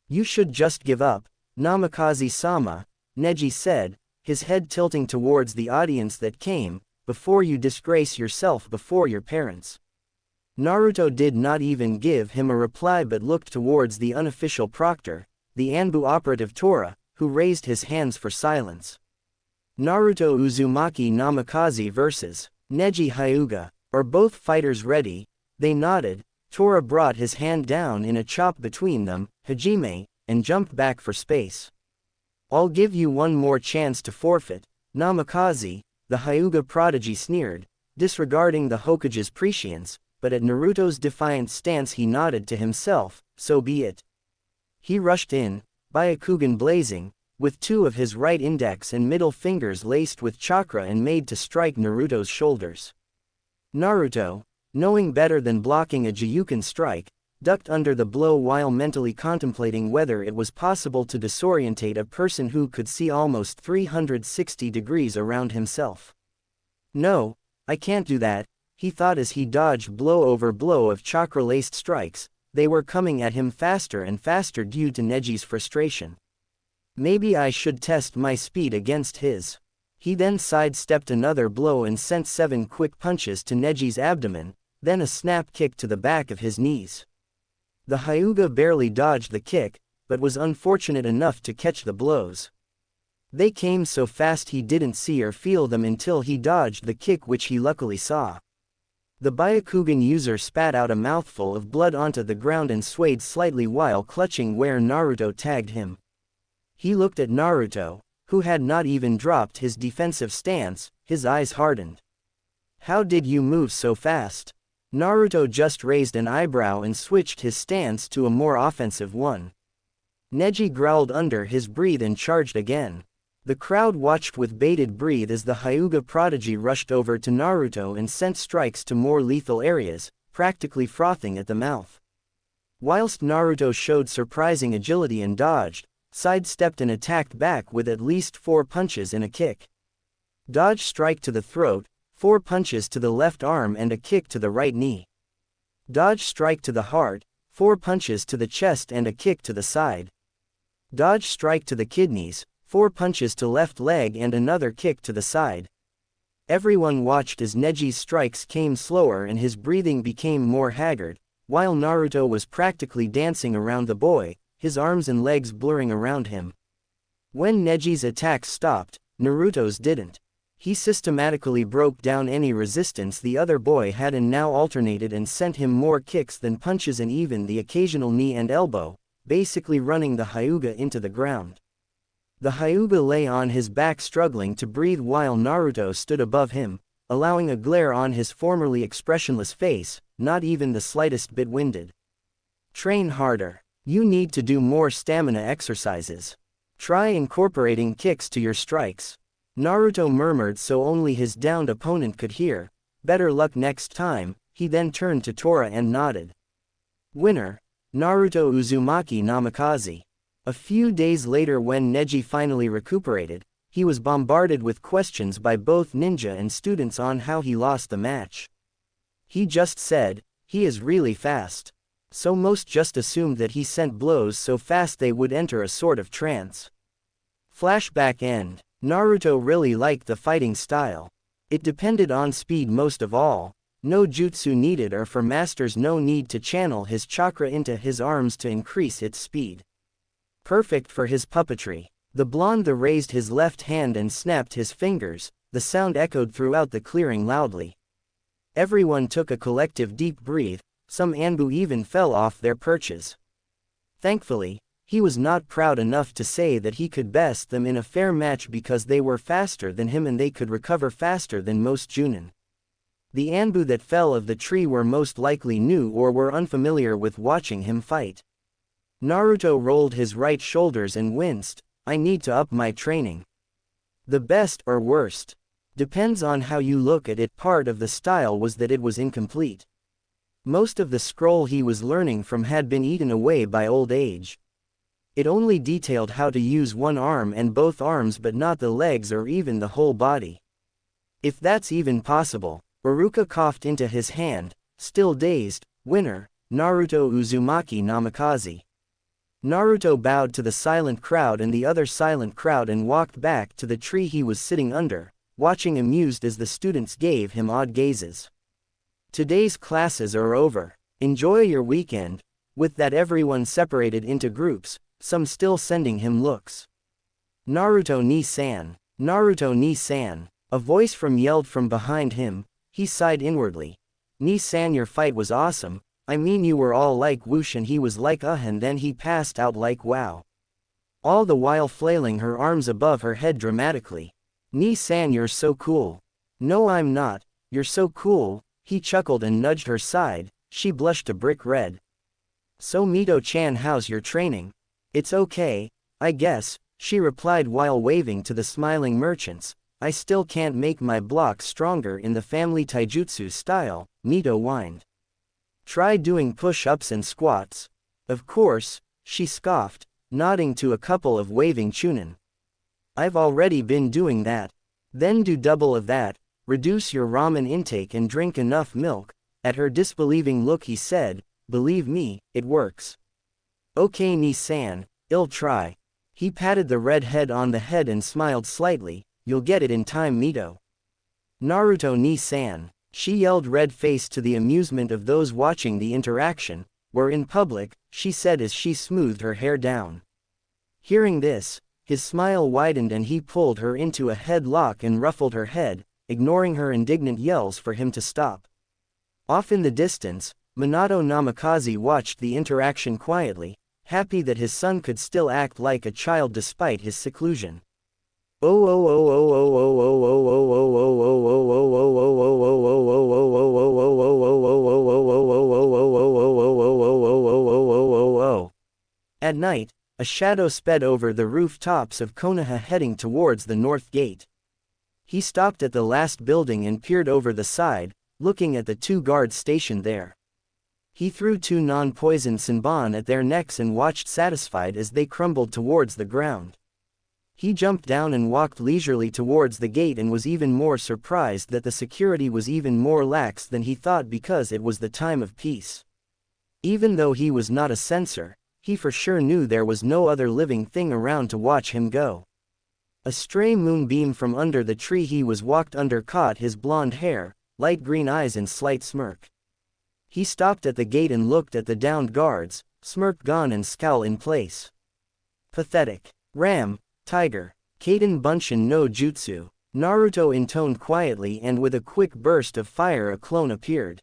You should just give up, Namikaze-sama, Neji said, his head tilting towards the audience that came, before you disgrace yourself before your parents. Naruto did not even give him a reply but looked towards the unofficial proctor, the Anbu operative Tora, who raised his hands for silence. Naruto Uzumaki Namikaze vs. Neji Hyuga. Are both fighters ready? They nodded. Tora brought his hand down in a chop between them, Hajime, and jumped back for space. I'll give you one more chance to forfeit, Namikaze, the Hyuga prodigy sneered, disregarding the Hokage's prescience, but at Naruto's defiant stance he nodded to himself, so be it. He rushed in, Byakugan blazing, with two of his right index and middle fingers laced with chakra and made to strike Naruto's shoulders. Naruto, knowing better than blocking a Jiyuken strike, ducked under the blow while mentally contemplating whether it was possible to disorientate a person who could see almost 360 degrees around himself. No, I can't do that, he thought as he dodged blow over blow of chakra-laced strikes. They were coming at him faster and faster due to Neji's frustration. Maybe I should test my speed against his. He then sidestepped another blow and sent 7 quick punches to Neji's abdomen, then a snap kick to the back of his knees. The Hyuga barely dodged the kick, but was unfortunate enough to catch the blows. They came so fast he didn't see or feel them until he dodged the kick, which he luckily saw. The Byakugan user spat out a mouthful of blood onto the ground and swayed slightly while clutching where Naruto tagged him. He looked at Naruto, who had not even dropped his defensive stance, his eyes hardened. How did you move so fast? Naruto just raised an eyebrow and switched his stance to a more offensive one. Neji growled under his breath and charged again. The crowd watched with bated breath as the Hyuga prodigy rushed over to Naruto and sent strikes to more lethal areas, practically frothing at the mouth. Whilst Naruto showed surprising agility and dodged, sidestepped and attacked back with at least 4 punches and a kick. Dodge strike to the throat, 4 punches to the left arm and a kick to the right knee. Dodge strike to the heart, 4 punches to the chest and a kick to the side. Dodge strike to the kidneys, 4 punches to left leg and another kick to the side. Everyone watched as Neji's strikes came slower and his breathing became more haggard, while Naruto was practically dancing around the boy, his arms and legs blurring around him. When Neji's attacks stopped, Naruto's didn't. He systematically broke down any resistance the other boy had and now alternated and sent him more kicks than punches and even the occasional knee and elbow, basically running the Hyuga into the ground. The Hyuga lay on his back struggling to breathe while Naruto stood above him, allowing a glare on his formerly expressionless face, not even the slightest bit winded. Train harder. You need to do more stamina exercises. Try incorporating kicks to your strikes. Naruto murmured so only his downed opponent could hear. Better luck next time. He then turned to Tora and nodded. Winner. Naruto Uzumaki Namikaze. A few days later when Neji finally recuperated, he was bombarded with questions by both ninja and students on how he lost the match. He just said, he is really fast. So most just assumed that he sent blows so fast they would enter a sort of trance. Flashback end. Naruto really liked the fighting style. It depended on speed most of all. No jutsu needed or for masters no need to channel his chakra into his arms to increase its speed. Perfect for his puppetry. The blonde raised his left hand and snapped his fingers, the sound echoed throughout the clearing loudly. Everyone took a collective deep breath, some Anbu even fell off their perches. Thankfully, he was not proud enough to say that he could best them in a fair match because they were faster than him and they could recover faster than most Junin. The Anbu that fell of the tree were most likely new or were unfamiliar with watching him fight. Naruto rolled his right shoulders and winced. I need to up my training. The best or worst. Depends on how you look at it. Part of the style was that it was incomplete. Most of the scroll he was learning from had been eaten away by old age. It only detailed how to use one arm and both arms but not the legs or even the whole body. If that's even possible. Iruka coughed into his hand, still dazed. Winner, Naruto Uzumaki Namikaze. Naruto bowed to the silent crowd and the other silent crowd and walked back to the tree he was sitting under, watching amused as the students gave him odd gazes. Today's classes are over. Enjoy your weekend. With that everyone separated into groups, some still sending him looks. Naruto ni-san. Naruto ni-san. A voice yelled from behind him. He sighed inwardly. Ni-san, your fight was awesome. I mean you were all like whoosh and he was like and then he passed out like wow. All the while flailing her arms above her head dramatically. Ni-san, you're so cool. No I'm not, you're so cool. He chuckled and nudged her side. She blushed a brick red. So Mito-chan, how's your training? It's okay, I guess, she replied while waving to the smiling merchants. I still can't make my blocks stronger in the family taijutsu style, Mito whined. Try doing push-ups and squats. Of course, she scoffed, nodding to a couple of waving chunin. I've already been doing that. Then do double of that, reduce your ramen intake and drink enough milk. At her disbelieving look he said, believe me, it works. Okay Ni-san, I'll try. He patted the red head on the head and smiled slightly, you'll get it in time Mito. Naruto Ni-san. She yelled red-faced to the amusement of those watching the interaction. We're in public, she said as she smoothed her hair down. Hearing this, his smile widened and he pulled her into a headlock and ruffled her head, ignoring her indignant yells for him to stop. Off in the distance, Minato Namikaze watched the interaction quietly, happy that his son could still act like a child despite his seclusion. At night, a shadow sped over the rooftops of Konoha heading towards the north gate. He stopped at the last building and peered over the side, looking at the 2 guards stationed there. He threw 2 non-poisoned Senbon at their necks and watched satisfied as they crumbled towards the ground. He jumped down and walked leisurely towards the gate and was even more surprised that the security was even more lax than he thought because it was the time of peace. Even though he was not a censor, he for sure knew there was no other living thing around to watch him go. A stray moonbeam from under the tree he was walked under caught his blonde hair, light green eyes and slight smirk. He stopped at the gate and looked at the downed guards, smirk gone and scowl in place. Pathetic. Ram, Tiger, Kaden Bunshin no Jutsu, Naruto intoned quietly, and with a quick burst of fire a clone appeared.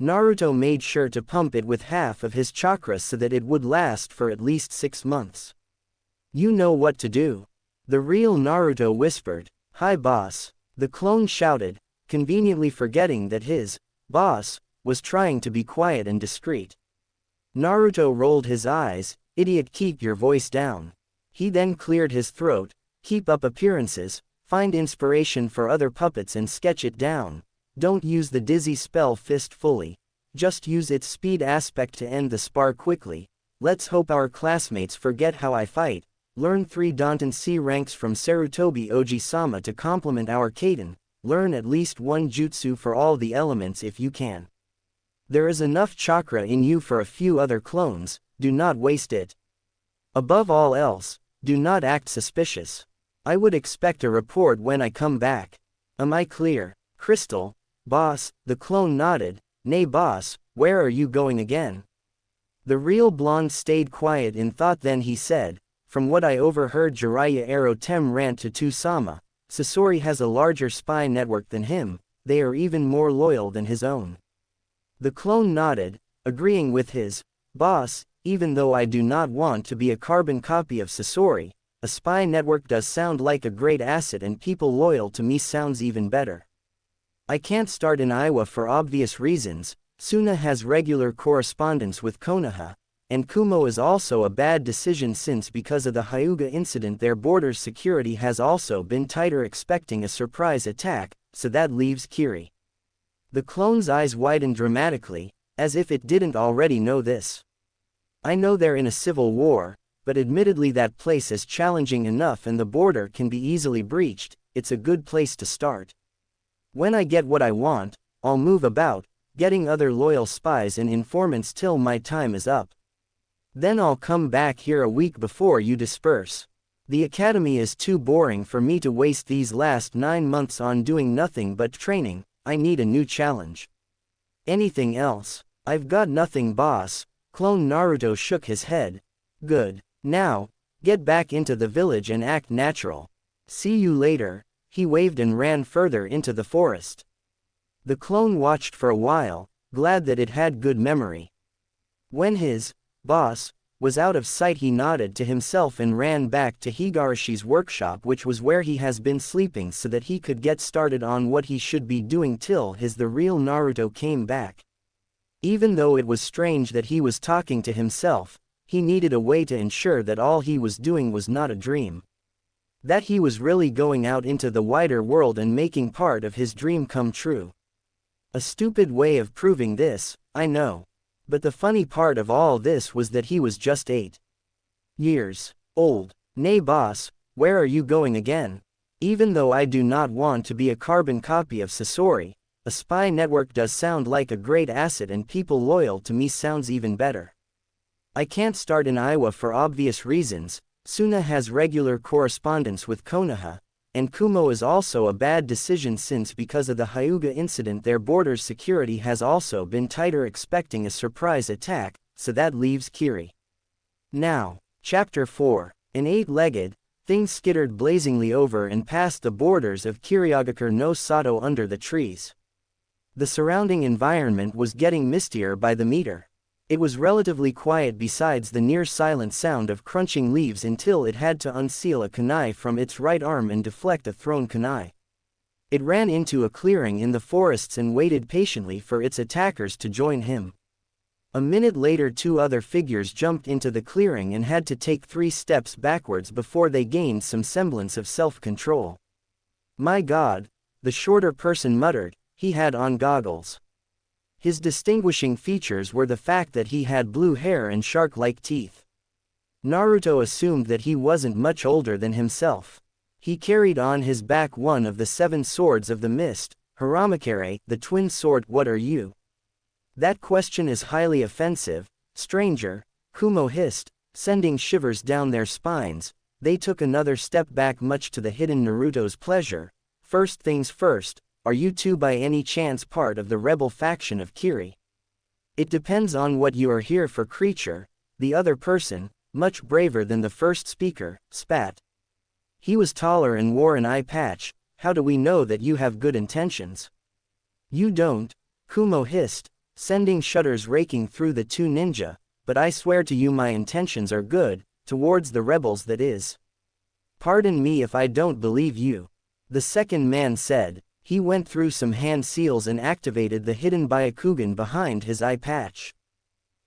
Naruto made sure to pump it with half of his chakra so that it would last for at least 6 months. You know what to do. The real Naruto whispered. Hi boss. The clone shouted, conveniently forgetting that his boss was trying to be quiet and discreet. Naruto rolled his eyes. Idiot, keep your voice down. He then cleared his throat. Keep up appearances, find inspiration for other puppets and sketch it down. Don't use the dizzy spell fist fully. Just use its speed aspect to end the spar quickly. Let's hope our classmates forget how I fight. Learn 3 Danten C ranks from Sarutobi Oji-sama to complement our Kaden. Learn at least 1 jutsu for all the elements if you can. There is enough chakra in you for a few other clones, do not waste it. Above all else, do not act suspicious. I would expect a report when I come back. Am I clear? Crystal, boss, the clone nodded. Nay boss, where are you going again? The real blonde stayed quiet in thought, then he said, from what I overheard Jiraiya Arotem rant to Tusama, Sasori has a larger spy network than him, they are even more loyal than his own. The clone nodded, agreeing with his boss. Even though I do not want to be a carbon copy of Sasori, a spy network does sound like a great asset, and people loyal to me sounds even better. I can't start in Iowa for obvious reasons. Suna has regular correspondence with Konoha, and Kumo is also a bad decision since because of the Hyuga incident their border's security has also been tighter, expecting a surprise attack, so that leaves Kiri. The clone's eyes widened dramatically, as if it didn't already know this. I know they're in a civil war, but admittedly that place is challenging enough and the border can be easily breached. It's a good place to start. When I get what I want, I'll move about, getting other loyal spies and informants till my time is up. Then I'll come back here a week before you disperse. The academy is too boring for me to waste these last 9 months on doing nothing but training. I need a new challenge. Anything else? I've got nothing boss. Clone Naruto shook his head. Good. Now, get back into the village and act natural. See you later. He waved and ran further into the forest. The clone watched for a while, glad that it had good memory. When his boss was out of sight, he nodded to himself and ran back to Higarashi's workshop, which was where he has been sleeping, so that he could get started on what he should be doing till the real Naruto came back. Even though it was strange that he was talking to himself, he needed a way to ensure that all he was doing was not a dream. That he was really going out into the wider world and making part of his dream come true. A stupid way of proving this, I know. But the funny part of all this was that he was just 8 years old. Nay boss, where are you going again? Even though I do not want to be a carbon copy of Sasori, a spy network does sound like a great asset, and people loyal to me sounds even better. I can't start in Iowa for obvious reasons. Suna has regular correspondence with Konoha, and Kumo is also a bad decision since because of the Hyuga incident their border's security has also been tighter, expecting a surprise attack, so that leaves Kiri. Now, Chapter 4. An 8-legged thing skittered blazingly over and past the borders of Kirigakure no Sato under the trees. The surrounding environment was getting mistier by the meter. It was relatively quiet besides the near-silent sound of crunching leaves until it had to unseal a kunai from its right arm and deflect a thrown kunai. It ran into a clearing in the forests and waited patiently for its attackers to join him. A minute later 2 other figures jumped into the clearing and had to take 3 steps backwards before they gained some semblance of self-control. "My God," the shorter person muttered. He had on goggles. His distinguishing features were the fact that he had blue hair and shark-like teeth. Naruto assumed that he wasn't much older than himself. He carried on his back one of the 7 swords of the mist, Haramakare, the twin sword. "What are you?" "That question is highly offensive, stranger," Kumo hissed, sending shivers down their spines. They took another step back much to the hidden Naruto's pleasure. "First things first, are you two by any chance part of the rebel faction of Kiri?" "It depends on what you are here for, creature," the other person, much braver than the first speaker, spat. He was taller and wore an eye patch. "How do we know that you have good intentions?" "You don't," Kumo hissed, sending shudders raking through the 2 ninja, "but I swear to you my intentions are good, towards the rebels that is." "Pardon me if I don't believe you," the second man said. He went through some hand seals and activated the hidden Byakugan behind his eye patch.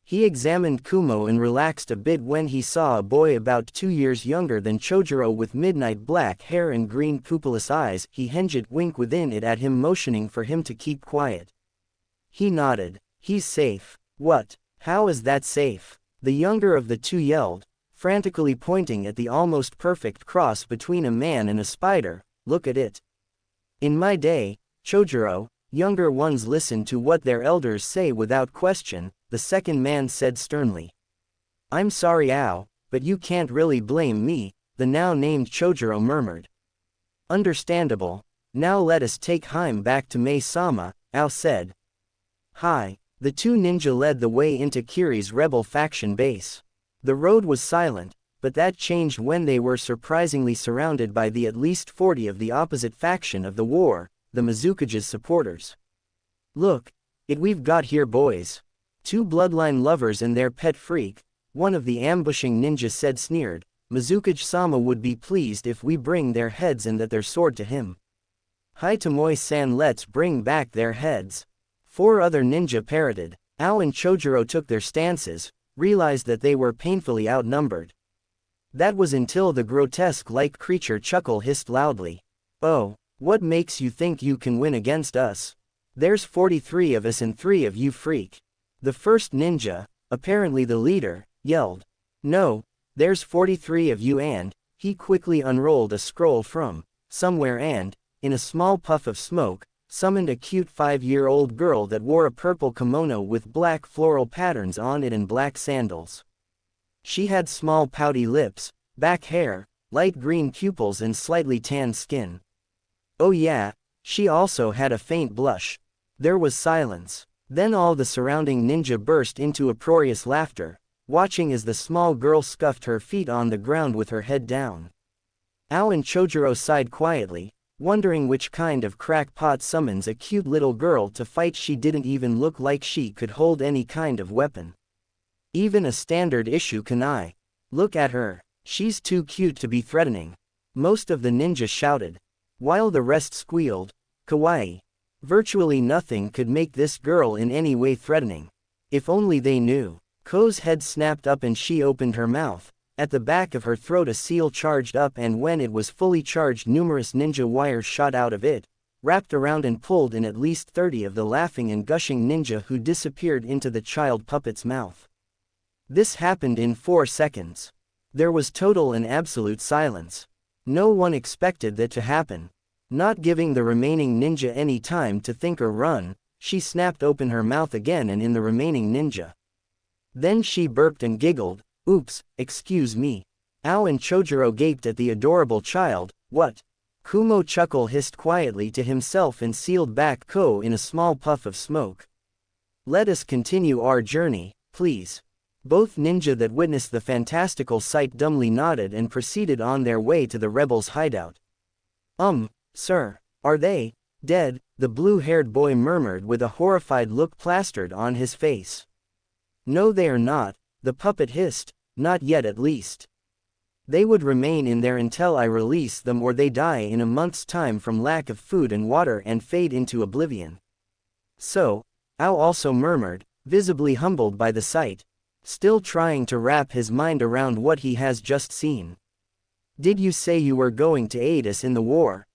He examined Kumo and relaxed a bit when he saw a boy about 2 years younger than Chojuro with midnight black hair and green pupilless eyes. He hinged wink within it at him, motioning for him to keep quiet. He nodded. "He's safe." "What? How is that safe?" the younger of the 2 yelled, frantically pointing at the almost perfect cross between a man and a spider. "Look at it." "In my day, Chojuro, younger ones listen to what their elders say without question," the second man said sternly. "I'm sorry, Ao, but you can't really blame me," the now named Chojuro murmured. "Understandable. Now let us take him back to Mai-sama," Ao said. "Hi." The 2 ninja led the way into Kiri's rebel faction base. The road was silent, but that changed when they were surprisingly surrounded by the at least 40 of the opposite faction of the war, the Mizukage's supporters. "Look, it we've got here, boys. 2 bloodline lovers and their pet freak," one of the ambushing ninja said, sneered. "Mizukage-sama would be pleased if we bring their heads and that their sword to him." "Hi Tomoe-san, let's bring back their heads," 4 other ninja parroted. Ao and Chojuro took their stances, realized that they were painfully outnumbered. That was until the grotesque-like creature chuckle hissed loudly. "Oh, what makes you think you can win against us? There's 43 of us and 3 of you, freak." The first ninja, apparently the leader, yelled. "No, there's 43 of you," and he quickly unrolled a scroll from somewhere and, in a small puff of smoke, summoned a cute 5-year-old girl that wore a purple kimono with black floral patterns on it and black sandals. She had small pouty lips, back hair, light green pupils and slightly tanned skin. Oh yeah, she also had a faint blush. There was silence. Then all the surrounding ninja burst into uproarious laughter, watching as the small girl scuffed her feet on the ground with her head down. Ao and Chojuro sighed quietly, wondering which kind of crackpot summons a cute little girl to fight. She didn't even look like she could hold any kind of weapon. Even a standard issue kunai. "Look at her. She's too cute to be threatening," most of the ninja shouted. While the rest squealed, "Kawaii." Virtually nothing could make this girl in any way threatening. If only they knew. Ko's head snapped up and she opened her mouth. At the back of her throat a seal charged up, and when it was fully charged numerous ninja wires shot out of it, wrapped around and pulled in at least 30 of the laughing and gushing ninja, who disappeared into the child puppet's mouth. This happened in 4 seconds. There was total and absolute silence. No one expected that to happen. Not giving the remaining ninja any time to think or run, she snapped open her mouth again and in the remaining ninja. Then she burped and giggled. "Oops, excuse me." Ao and Chojuro gaped at the adorable child. "What?" Kumo chuckle hissed quietly to himself and sealed back Ko in a small puff of smoke. "Let us continue our journey, please." Both ninja that witnessed the fantastical sight dumbly nodded and proceeded on their way to the rebels' hideout. Sir, are they?" Dead, the blue-haired boy murmured with a horrified look plastered on his face. No, they are not, the puppet hissed, not yet at least. They would remain in there until I release them, or they die in a month's time from lack of food and water and fade into oblivion. So, Ao also murmured, visibly humbled by the sight, still trying to wrap his mind around what he has just seen. Did you say you were going to aid us in the war?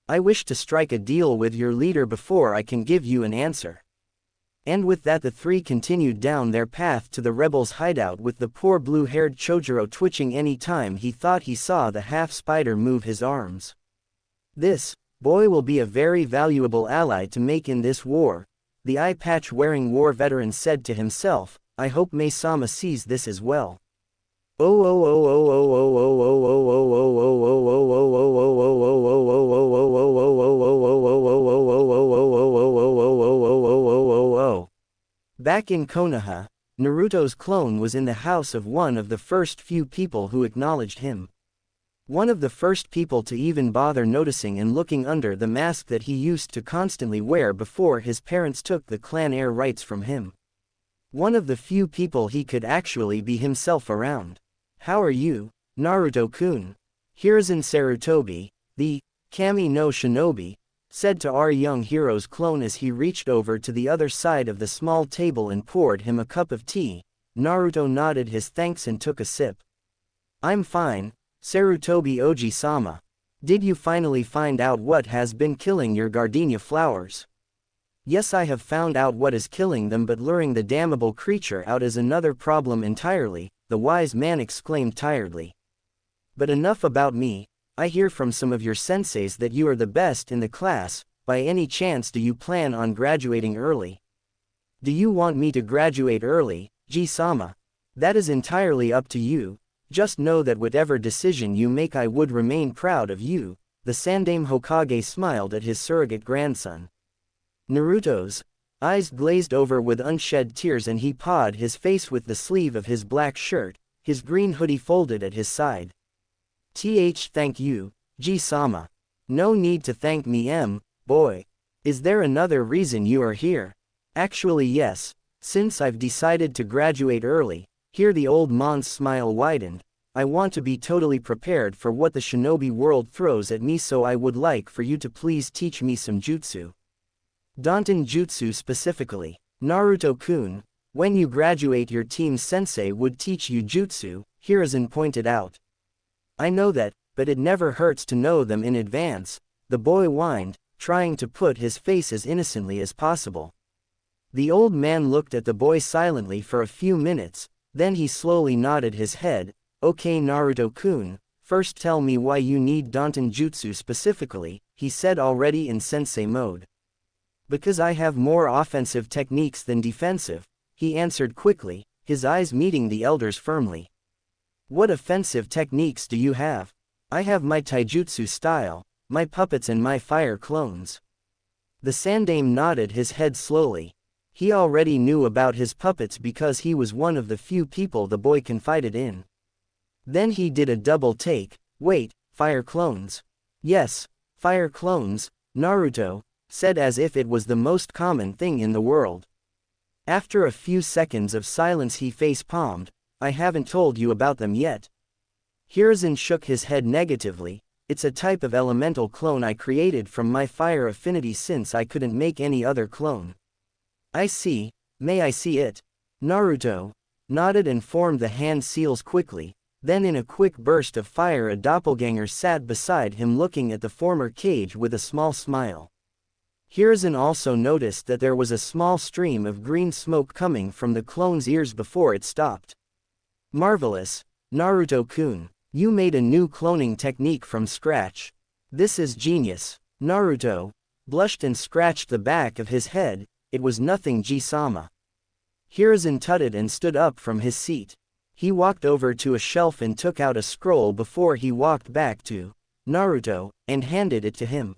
I wish to strike a deal with your leader before I can give you an answer. And with that the three continued down their path to the rebels' hideout, with the poor blue-haired Chojuro twitching any time he thought he saw the half-spider move his arms. This boy will be a very valuable ally to make in this war, the eye-patch-wearing war veteran said to himself. I hope Mei-sama sees this as well. Back in Konoha, Naruto's clone was in the house of one of the first few people who acknowledged him. One of the first people to even bother noticing and looking under the mask that he used to constantly wear before his parents took the clan heir rights from him. One of the few people he could actually be himself around. How are you, Naruto-kun? Hiruzen Sarutobi, the Kami no Shinobi, said to our young hero's clone as he reached over to the other side of the small table and poured him a cup of tea. Naruto nodded his thanks and took a sip. I'm fine, Sarutobi Oji-sama. Did you finally find out what has been killing your gardenia flowers? Yes, I have found out what is killing them, but luring the damnable creature out is another problem entirely, the wise man exclaimed tiredly. But enough about me. I hear from some of your senseis that you are the best in the class. By any chance do you plan on graduating early? Do you want me to graduate early, Ji-sama? That is entirely up to you. Just know that whatever decision you make I would remain proud of you. The Sandaime Hokage smiled at his surrogate grandson. Naruto's eyes glazed over with unshed tears and he pawed his face with the sleeve of his black shirt, his green hoodie folded at his side. Thank you, Ji-sama. No need to thank me, boy. Is there another reason you are here? Actually yes, since I've decided to graduate early, here the old man's smile widened, I want to be totally prepared for what the shinobi world throws at me, so I would like for you to please teach me some jutsu. Danten jutsu specifically. Naruto-kun, when you graduate your team's sensei would teach you jutsu, Hiruzen pointed out. I know that, but it never hurts to know them in advance, the boy whined, trying to put his face as innocently as possible. The old man looked at the boy silently for a few minutes, then he slowly nodded his head. Okay Naruto-kun, first tell me why you need Danten jutsu specifically, he said already in sensei mode. Because I have more offensive techniques than defensive, he answered quickly, his eyes meeting the elder's firmly. What offensive techniques do you have? I have my taijutsu style, my puppets and my fire clones. The Sandaime nodded his head slowly. He already knew about his puppets because he was one of the few people the boy confided in. Then he did a double take. Wait, fire clones? Yes, fire clones, Naruto said as if it was the most common thing in the world. After a few seconds of silence he face-palmed. I haven't told you about them yet. Hiruzen shook his head negatively. It's a type of elemental clone I created from my fire affinity since I couldn't make any other clone. I see, may I see it? Naruto nodded and formed the hand seals quickly. Then in a quick burst of fire a doppelganger sat beside him looking at the former cage with a small smile. Hiruzen also noticed that there was a small stream of green smoke coming from the clone's ears before it stopped. Marvelous, Naruto-kun. You made a new cloning technique from scratch. This is genius. Naruto blushed and scratched the back of his head. It was nothing, Ji-sama. Hiruzen tutted and stood up from his seat. He walked over to a shelf and took out a scroll before he walked back to Naruto and handed it to him.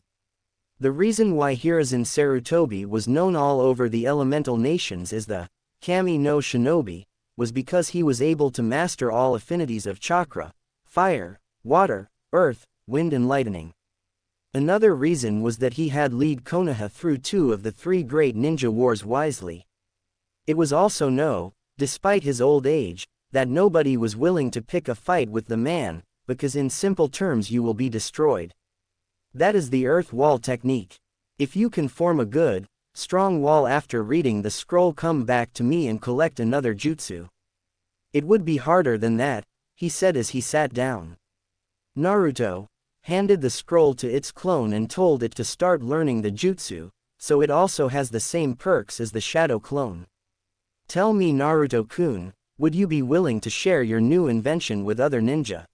The reason why Hiruzen Sarutobi was known all over the elemental nations as the Kami no Shinobi was because he was able to master all affinities of chakra, fire, water, earth, wind and lightning. Another reason was that he had led Konoha through 2 of the 3 great ninja wars wisely. It was also known, despite his old age, that nobody was willing to pick a fight with the man, because in simple terms you will be destroyed. That is the earth wall technique. If you can form a good, strong wall after reading the scroll, come back to me and collect another jutsu. It would be harder than that, he said as he sat down. Naruto handed the scroll to its clone and told it to start learning the jutsu, so it also has the same perks as the shadow clone. Tell me, Naruto-kun, would you be willing to share your new invention with other ninja?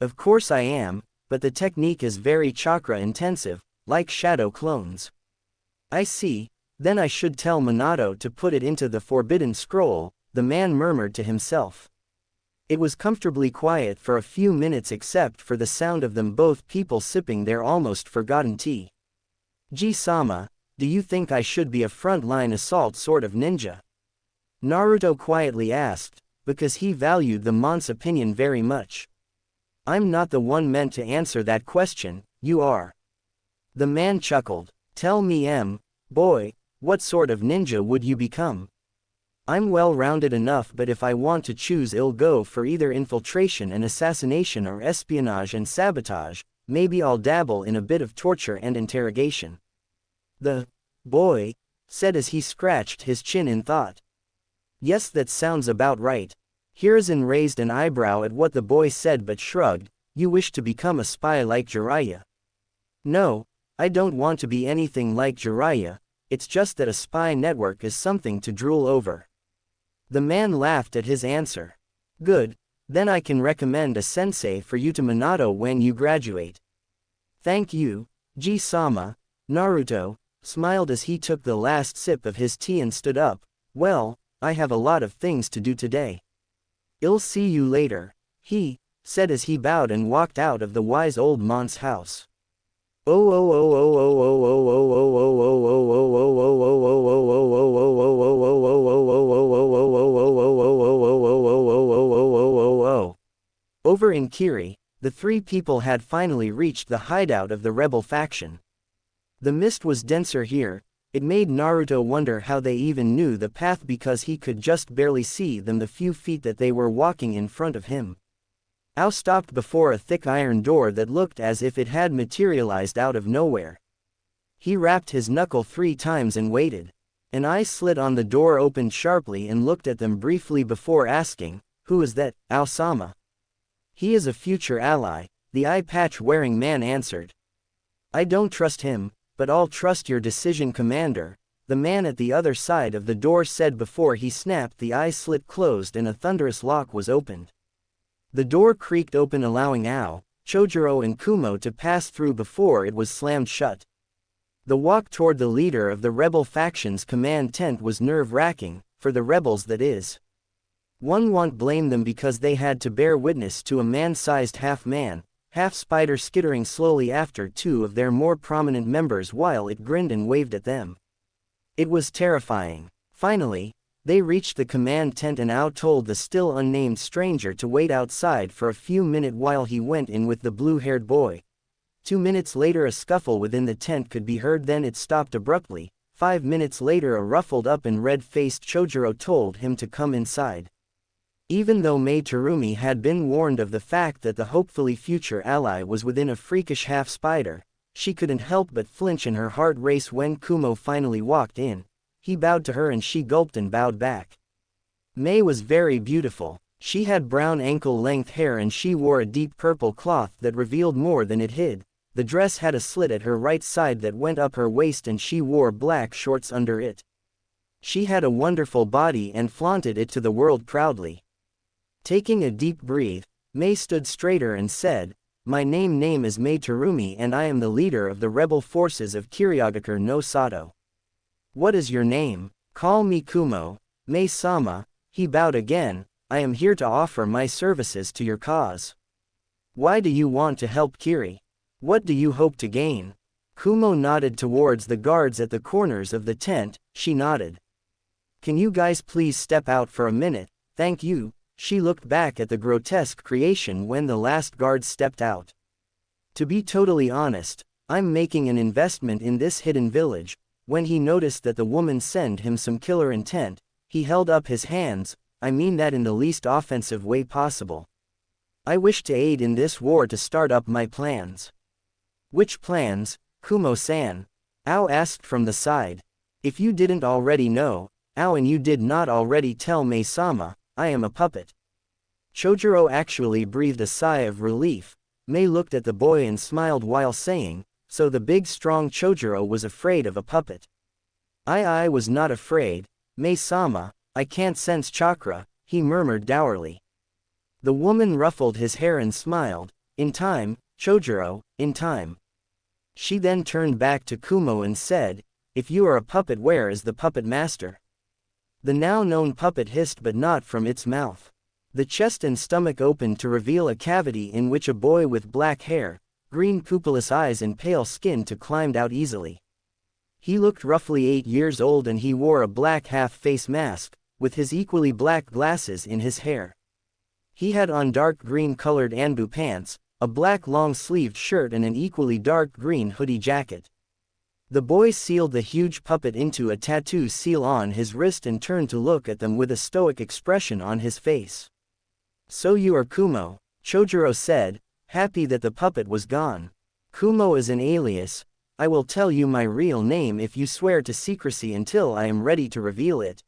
Of course I am, but the technique is very chakra intensive, like shadow clones. I see, then I should tell Minato to put it into the forbidden scroll, the man murmured to himself. It was comfortably quiet for a few minutes except for the sound of them both people sipping their almost forgotten tea. Ji-sama, do you think I should be a front-line assault sort of ninja? Naruto quietly asked, because he valued the mon's opinion very much. I'm not the one meant to answer that question, you are. The man chuckled. Tell me, boy, what sort of ninja would you become? I'm well-rounded enough, but if I want to choose, I'll go for either infiltration and assassination or espionage and sabotage. Maybe I'll dabble in a bit of torture and interrogation. The boy said as he scratched his chin in thought. Yes, that sounds about right. Hiruzen raised an eyebrow at what the boy said but shrugged. You wish to become a spy like Jiraiya? No, I don't want to be anything like Jiraiya, it's just that a spy network is something to drool over. The man laughed at his answer. Good, then I can recommend a sensei for you to Minato when you graduate. Thank you, Ji-sama. Naruto smiled as he took the last sip of his tea and stood up. Well, I have a lot of things to do today. I'll see you later, he said as he bowed and walked out of the wise old man's house. Over in Kiri, the 3 people had finally reached the hideout of the rebel faction. The mist was denser here. It made Naruto wonder how they even knew the path because he could just barely see them the few feet that they were walking in front of him. Ao stopped before a thick iron door that looked as if it had materialized out of nowhere. He rapped his knuckle 3 times and waited. An eye slit on the door, opened sharply and looked at them briefly before asking, "Who is that, Ao-sama?" "He is a future ally," the eye patch wearing man answered. "I don't trust him, but I'll trust your decision, Commander," the man at the other side of the door said before he snapped the eye slit closed and a thunderous lock was opened. The door creaked open, allowing Ao, Chojuro and Kumo to pass through before it was slammed shut. The walk toward the leader of the rebel faction's command tent was nerve-wracking, for the rebels that is. One won't blame them because they had to bear witness to a man-sized half-man, half-spider skittering slowly after 2 of their more prominent members while it grinned and waved at them. It was terrifying. Finally, they reached the command tent and Ao told the still unnamed stranger to wait outside for a few minutes while he went in with the blue-haired boy. 2 minutes later a scuffle within the tent could be heard, then it stopped abruptly. 5 minutes later a ruffled up and red-faced Chojuro told him to come inside. Even though Mei Terumi had been warned of the fact that the hopefully future ally was within a freakish half-spider, she couldn't help but flinch and her heart race when Kumo finally walked in. He bowed to her and she gulped and bowed back. Mei was very beautiful. She had brown ankle-length hair and she wore a deep purple cloth that revealed more than it hid. The dress had a slit at her right side that went up her waist and she wore black shorts under it. She had a wonderful body and flaunted it to the world proudly. Taking a deep breath, Mei stood straighter and said, "My name is Mei Terumi and I am the leader of the rebel forces of Kirigakure no Sato." "What is your name?" "Call me Kumo." "Mei-sama," he bowed again, "I am here to offer my services to your cause." "Why do you want to help Kiri? What do you hope to gain?" Kumo nodded towards the guards at the corners of the tent. She nodded. "Can you guys please step out for a minute? Thank you." She looked back at the grotesque creation when the last guard stepped out. To be totally honest, I'm making an investment in this hidden village. When he noticed that the woman sent him some killer intent, he held up his hands. I mean that in the least offensive way possible. I wish to aid in this war to start up my plans. Which plans, Kumo-san? Ao asked from the side. If you didn't already know, Ao, and you did not already tell Mei-sama, I am a puppet. Chojuro actually breathed a sigh of relief. Mei looked at the boy and smiled while saying, so the big strong Chojuro was afraid of a puppet. I was not afraid, Mei-sama, I can't sense chakra, he murmured dourly. The woman ruffled his hair and smiled. In time, Chojuro, in time. She then turned back to Kumo and said, if you are a puppet, where is the puppet master? The now known puppet hissed, but not from its mouth. The chest and stomach opened to reveal a cavity in which a boy with black hair, green pupilless eyes and pale skin climbed out easily. He looked roughly 8 years old and he wore a black half-face mask, with his equally black glasses in his hair. He had on dark green-colored Anbu pants, a black long-sleeved shirt and an equally dark green hoodie jacket. The boy sealed the huge puppet into a tattoo seal on his wrist and turned to look at them with a stoic expression on his face. So you are Kumo, Chojuro said, happy that the puppet was gone. Kumo is an alias. I will tell you my real name if you swear to secrecy until I am ready to reveal it.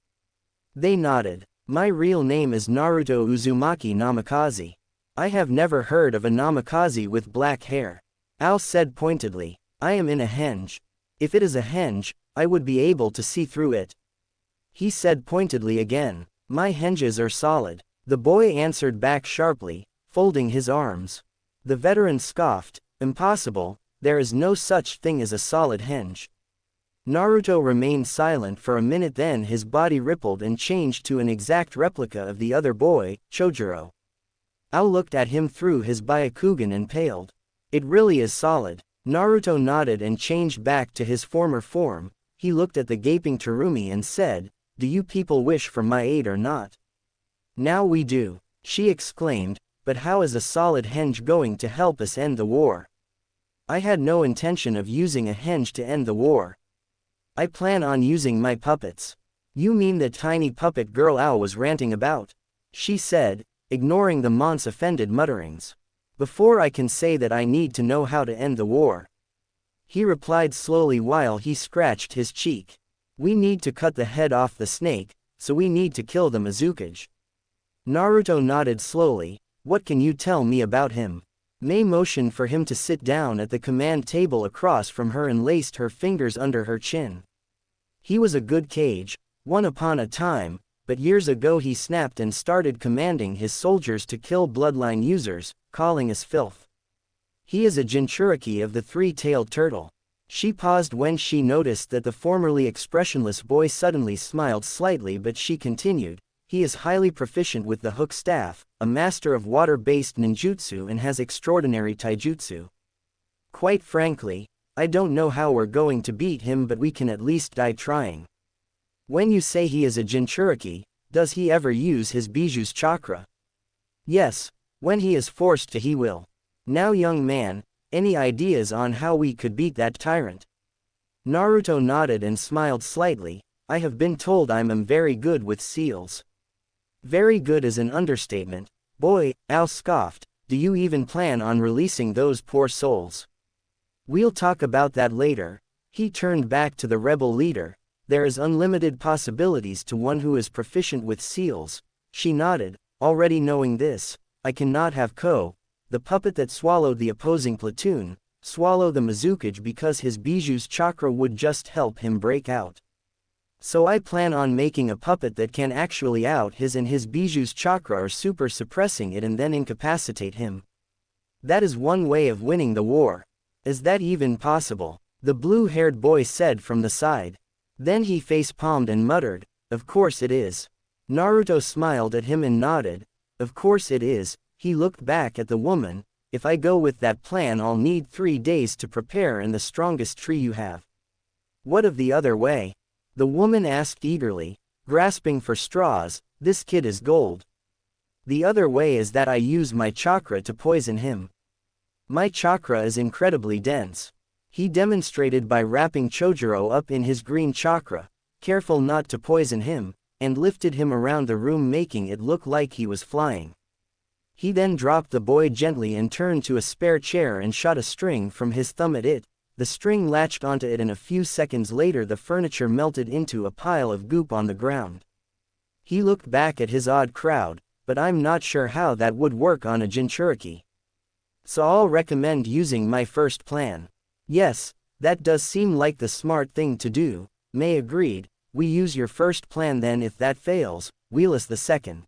They nodded. My real name is Naruto Uzumaki Namikaze. I have never heard of a Namikaze with black hair. Ao said pointedly. I am in a henge. If it is a henge, I would be able to see through it. He said pointedly again. My henges are solid. The boy answered back sharply, folding his arms. The veteran scoffed. Impossible, there is no such thing as a solid henge. Naruto remained silent for a minute, then his body rippled and changed to an exact replica of the other boy, Chojuro. Ao looked at him through his Byakugan and paled. It really is solid. Naruto nodded and changed back to his former form. He looked at the gaping Terumi and said, do you people wish for my aid or not? Now we do, she exclaimed, but how is a solid henge going to help us end the war? I had no intention of using a henge to end the war. I plan on using my puppets. You mean the tiny puppet girl Ao was ranting about? She said, ignoring the monk's offended mutterings. Before I can say that, I need to know how to end the war. He replied slowly while he scratched his cheek. We need to cut the head off the snake, so we need to kill the Mizukage. Naruto nodded slowly. What can you tell me about him? Mei motioned for him to sit down at the command table across from her and laced her fingers under her chin. He was a good kage, one upon a time, but years ago he snapped and started commanding his soldiers to kill bloodline users, calling us filth. He is a Jinchuriki of the three-tailed turtle. She paused when she noticed that the formerly expressionless boy suddenly smiled slightly, but she continued. He is highly proficient with the hook staff, a master of water-based ninjutsu, and has extraordinary taijutsu. Quite frankly, I don't know how we're going to beat him, but we can at least die trying. When you say he is a Jinchuriki, does he ever use his Biju's chakra? Yes, when he is forced to he will. Now young man, any ideas on how we could beat that tyrant? Naruto nodded and smiled slightly. I have been told I am very good with seals. Very good is an understatement. Boy, Ao scoffed, do you even plan on releasing those poor souls? We'll talk about that later. He turned back to the rebel leader. There is unlimited possibilities to one who is proficient with seals. She nodded, already knowing this. I cannot have the puppet that swallowed the opposing platoon, swallow the Mizukage because his Biju's chakra would just help him break out. So I plan on making a puppet that can actually out his and his Biju's chakra or super suppressing it and then incapacitate him. That is one way of winning the war. Is that even possible? The blue-haired boy said from the side. Then he face-palmed and muttered, of course it is. Naruto smiled at him and nodded. Of course it is. He looked back at the woman. If I go with that plan, I'll need 3 days to prepare and the strongest tree you have. What of the other way? The woman asked eagerly, grasping for straws. This kid is gold. The other way is that I use my chakra to poison him. My chakra is incredibly dense. He demonstrated by wrapping Chojuro up in his green chakra, careful not to poison him, and lifted him around the room making it look like he was flying. He then dropped the boy gently and turned to a spare chair and shot a string from his thumb at it. The string latched onto it and a few seconds later the furniture melted into a pile of goop on the ground. He looked back at his odd crowd, but I'm not sure how that would work on a Jinchuriki. So I'll recommend using my first plan. Yes, that does seem like the smart thing to do, Mei agreed. We use your first plan then. If that fails, wheel us the second.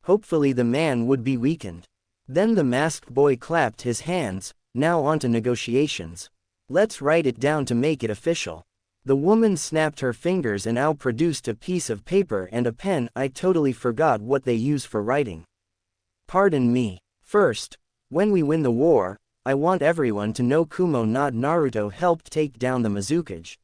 Hopefully the man would be weakened. Then the masked boy clapped his hands. Now on to negotiations. Let's write it down to make it official. The woman snapped her fingers and Ao produced a piece of paper and a pen. I totally forgot what they use for writing. Pardon me. First, when we win the war, I want everyone to know Kumo not Naruto helped take down the Mizukage.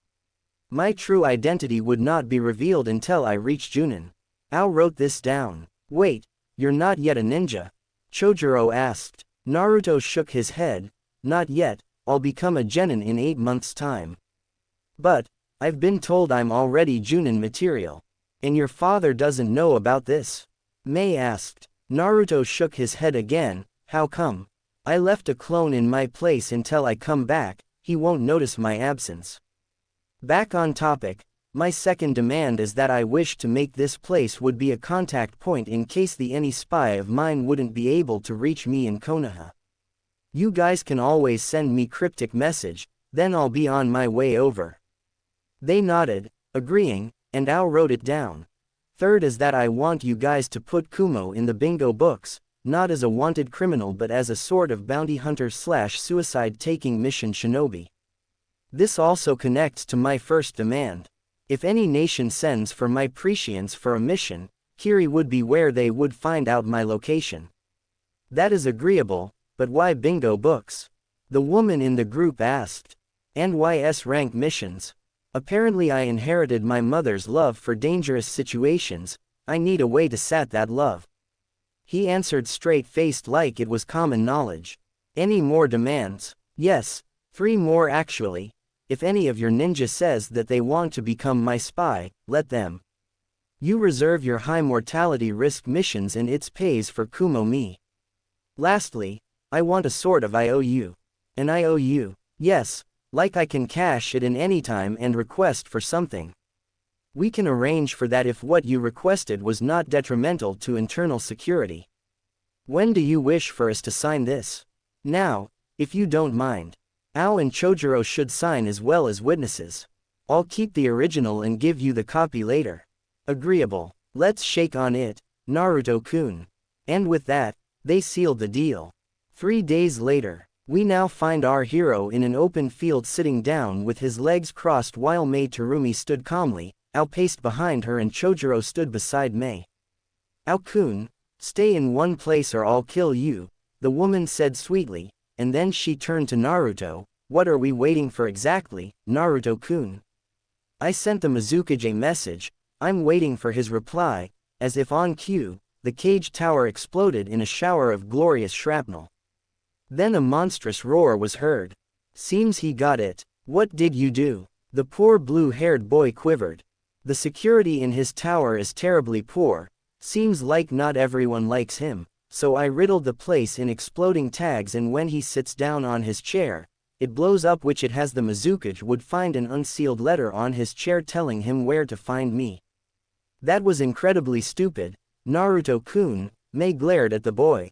My true identity would not be revealed until I reach Junin. Ao wrote this down. Wait, you're not yet a ninja? Chojuro asked. Naruto shook his head. Not yet, I'll become a genin in 8 months' time. But, I've been told I'm already Junin material. And your father doesn't know about this? Mei asked. Naruto shook his head again. How come? I left a clone in my place until I come back, he won't notice my absence. Back on topic, my second demand is that I wish to make this place would be a contact point in case any spy of mine wouldn't be able to reach me in Konoha. You guys can always send me cryptic message, then I'll be on my way over. They nodded, agreeing, and Ao wrote it down. Third is that I want you guys to put Kumo in the bingo books, not as a wanted criminal but as a sort of bounty hunter / suicide taking mission shinobi. This also connects to my first demand. If any nation sends for my prescience for a mission, Kiri would be where they would find out my location. That is agreeable, but why bingo books? The woman in the group asked. And why S-rank missions? Apparently I inherited my mother's love for dangerous situations, I need a way to sat that love. He answered straight-faced like it was common knowledge. Any more demands? Yes, 3 more actually. If any of your ninja says that they want to become my spy, let them. You reserve your high mortality risk missions and it's pays for Kumo me. Lastly, I want a sort of IOU. An IOU, yes, like I can cash it in any time and request for something. We can arrange for that if what you requested was not detrimental to internal security. When do you wish for us to sign this? Now, if you don't mind. Ao and Chojuro should sign as well as witnesses. I'll keep the original and give you the copy later. Agreeable. Let's shake on it, Naruto-kun. And with that, they sealed the deal. 3 days later, we now find our hero in an open field sitting down with his legs crossed while Mei Terumi stood calmly. Ao paced behind her and Chojuro stood beside Mei. Ao-kun, stay in one place or I'll kill you, the woman said sweetly, and then she turned to Naruto. What are we waiting for exactly, Naruto-kun? I sent the Mizukage a message, I'm waiting for his reply. As if on cue, the cage tower exploded in a shower of glorious shrapnel. Then a monstrous roar was heard. Seems he got it. What did you do? The poor blue-haired boy quivered. The security in his tower is terribly poor, seems like not everyone likes him, so I riddled the place in exploding tags and when he sits down on his chair, it blows up which it has the Mizukage would find an unsealed letter on his chair telling him where to find me. That was incredibly stupid, Naruto-kun, Mei glared at the boy.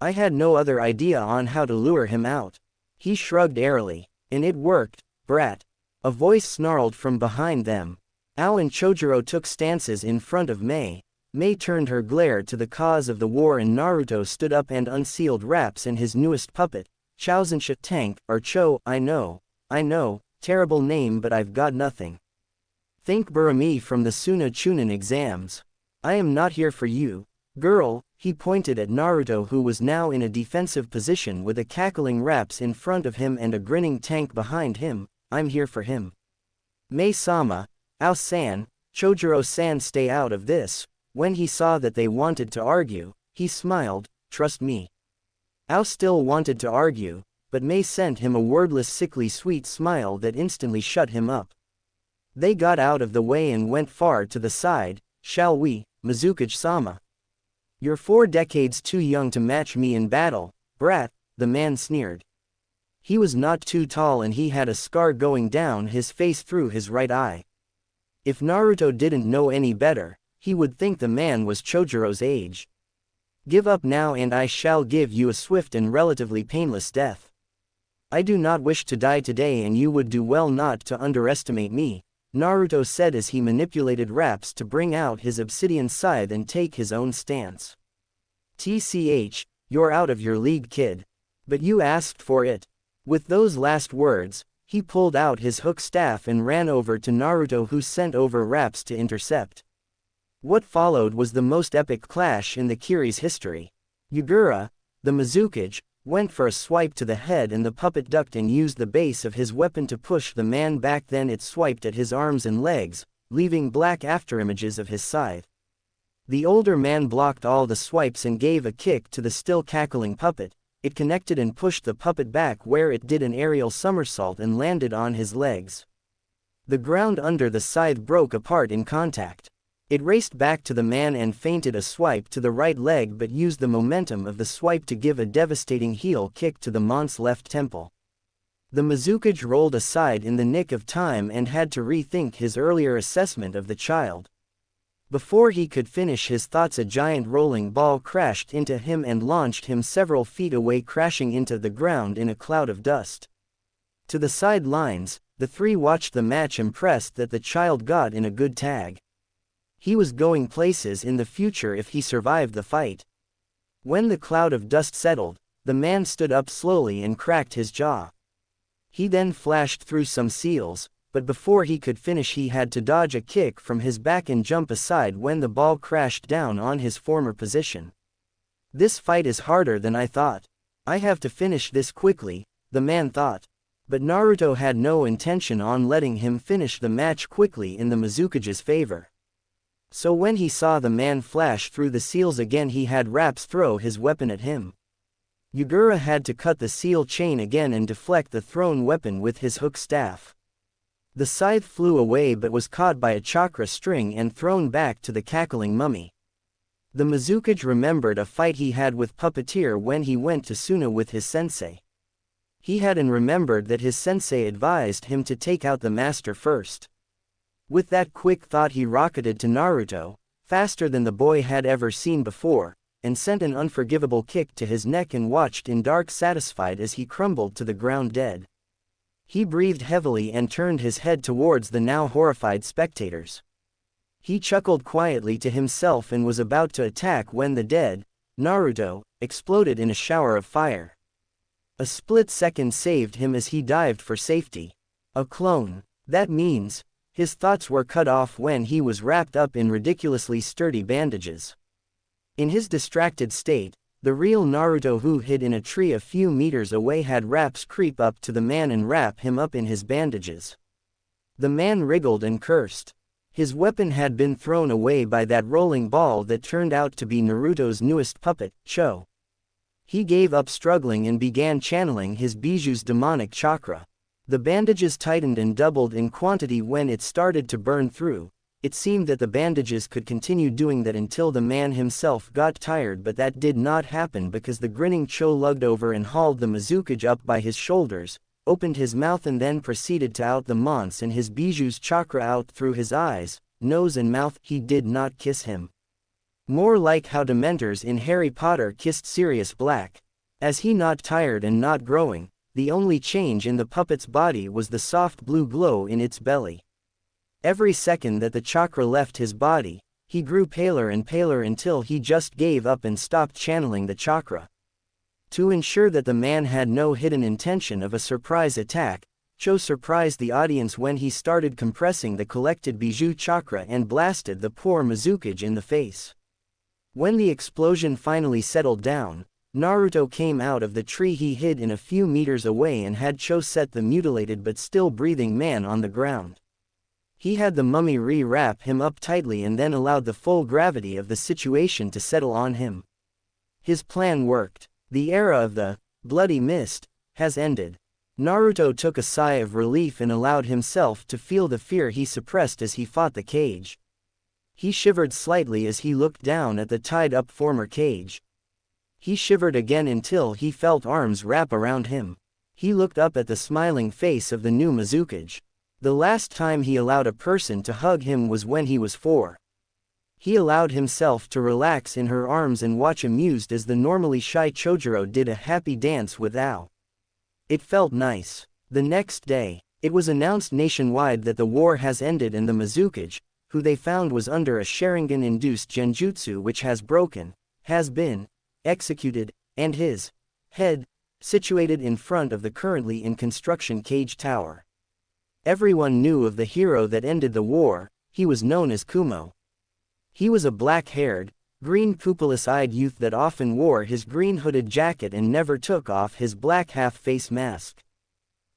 I had no other idea on how to lure him out. He shrugged airily. And it worked, brat. A voice snarled from behind them. Ao and Chojuro took stances in front of Mei. Mei turned her glare to the cause of the war and Naruto stood up and unsealed wraps in his newest puppet, Chaozunsha Tank, or Cho. I know, terrible name but I've got nothing. Think Burami from the Suna Chunin exams. I am not here for you, girl. He pointed at Naruto who was now in a defensive position with a cackling wraps in front of him and a grinning tank behind him. I'm here for him. Mei-sama, Ao-san, Chojuro-san stay out of this. When he saw that they wanted to argue, he smiled, trust me. Ao still wanted to argue, but Mei sent him a wordless sickly sweet smile that instantly shut him up. They got out of the way and went far to the side. Shall we, Mizukage-sama? You're 4 decades too young to match me in battle, brat, the man sneered. He was not too tall and he had a scar going down his face through his right eye. If Naruto didn't know any better, he would think the man was Chojiro's age. Give up now and I shall give you a swift and relatively painless death. I do not wish to die today and you would do well not to underestimate me, Naruto said as he manipulated wraps to bring out his obsidian scythe and take his own stance. TCH, you're out of your league, kid. But you asked for it. With those last words, he pulled out his hook staff and ran over to Naruto, who sent over wraps to intercept. What followed was the most epic clash in the Kiri's history. Yagura, the Mizukage, went for a swipe to the head and the puppet ducked and used the base of his weapon to push the man back, then it swiped at his arms and legs, leaving black afterimages of his scythe. The older man blocked all the swipes and gave a kick to the still cackling puppet. It connected and pushed the puppet back, where it did an aerial somersault and landed on his legs. The ground under the scythe broke apart in contact. It raced back to the man and feinted a swipe to the right leg but used the momentum of the swipe to give a devastating heel kick to the mont's left temple. The Mizukage rolled aside in the nick of time and had to rethink his earlier assessment of the child. Before he could finish his thoughts, a giant rolling ball crashed into him and launched him several feet away, crashing into the ground in a cloud of dust. To the sidelines, the three watched the match, impressed that the child got in a good tag. He was going places in the future if he survived the fight. When the cloud of dust settled, the man stood up slowly and cracked his jaw. He then flashed through some seals, but before he could finish he had to dodge a kick from his back and jump aside when the ball crashed down on his former position. This fight is harder than I thought. I have to finish this quickly, the man thought. But Naruto had no intention on letting him finish the match quickly in the Mizukage's favor. So when he saw the man flash through the seals again, he had Wraps throw his weapon at him. Yagura had to cut the seal chain again and deflect the thrown weapon with his hook staff. The scythe flew away but was caught by a chakra string and thrown back to the cackling mummy. The Mizukage remembered a fight he had with Puppeteer when he went to Suna with his sensei. He hadn't remembered that his sensei advised him to take out the master first. With that quick thought he rocketed to Naruto, faster than the boy had ever seen before, and sent an unforgivable kick to his neck and watched in dark, satisfied as he crumbled to the ground dead. He breathed heavily and turned his head towards the now horrified spectators. He chuckled quietly to himself and was about to attack when the dead Naruto exploded in a shower of fire. A split second saved him as he dived for safety. A clone. That means his thoughts were cut off when he was wrapped up in ridiculously sturdy bandages. In his distracted state, the real Naruto, who hid in a tree a few meters away, had Wraps creep up to the man and wrap him up in his bandages. The man wriggled and cursed. His weapon had been thrown away by that rolling ball that turned out to be Naruto's newest puppet, Cho. He gave up struggling and began channeling his Bijuu's demonic chakra. The bandages tightened and doubled in quantity when it started to burn through. It seemed that the bandages could continue doing that until the man himself got tired, but that did not happen because the grinning Cho lugged over and hauled the Mizukage up by his shoulders, opened his mouth and then proceeded to out the Mons and his Bijuu's chakra out through his eyes, nose and mouth. He did not kiss him. More like how Dementors in Harry Potter kissed Sirius Black. As he not tired and not growing, the only change in the puppet's body was the soft blue glow in its belly. Every second that the chakra left his body, he grew paler and paler until he just gave up and stopped channeling the chakra. To ensure that the man had no hidden intention of a surprise attack, Cho surprised the audience when he started compressing the collected Bijuu chakra and blasted the poor Mizukage in the face. When the explosion finally settled down, Naruto came out of the tree he hid in a few meters away and had Cho set the mutilated but still breathing man on the ground. He had the mummy re-wrap him up tightly and then allowed the full gravity of the situation to settle on him. His plan worked. The era of the bloody mist has ended. Naruto took a sigh of relief and allowed himself to feel the fear he suppressed as he fought the cage. He shivered slightly as he looked down at the tied-up former cage. He shivered again until he felt arms wrap around him. He looked up at the smiling face of the new Mizukage. The last time he allowed a person to hug him was when he was 4. He allowed himself to relax in her arms and watch amused as the normally shy Chojuro did a happy dance with Ao. It felt nice. The next day, it was announced nationwide that the war has ended and the Mizukage, who they found was under a Sharingan-induced genjutsu which has been executed, and his head situated in front of the currently in construction cage tower. Everyone knew of the hero that ended the war. He was known as Kumo. He was a black-haired, green pupilless-eyed youth that often wore his green hooded jacket and never took off his black half-face mask.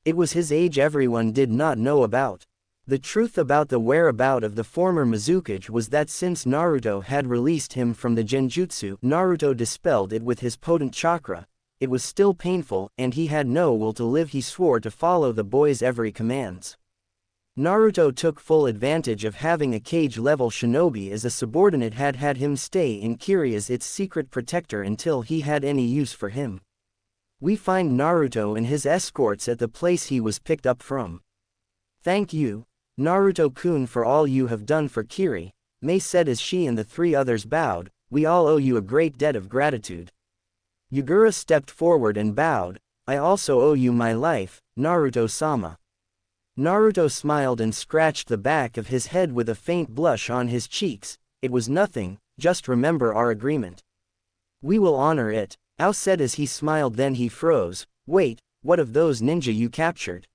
It was his age everyone did not know about. The truth about the whereabout of the former Mizukage was that since Naruto had released him from the genjutsu, Naruto dispelled it with his potent chakra. It was still painful, and he had no will to live. He swore to follow the boy's every commands. Naruto took full advantage of having a cage-level shinobi as a subordinate had him stay in Kiri as its secret protector until he had any use for him. We find Naruto and his escorts at the place he was picked up from. "Thank you, Naruto-kun, for all you have done for Kiri," Mei said as she and the 3 others bowed. "We all owe you a great debt of gratitude." Yagura stepped forward and bowed. "I also owe you my life, Naruto-sama." Naruto smiled and scratched the back of his head with a faint blush on his cheeks. "It was nothing, just remember our agreement." "We will honor it," Ao said as he smiled. Then he froze. "Wait, what of those ninja you captured?"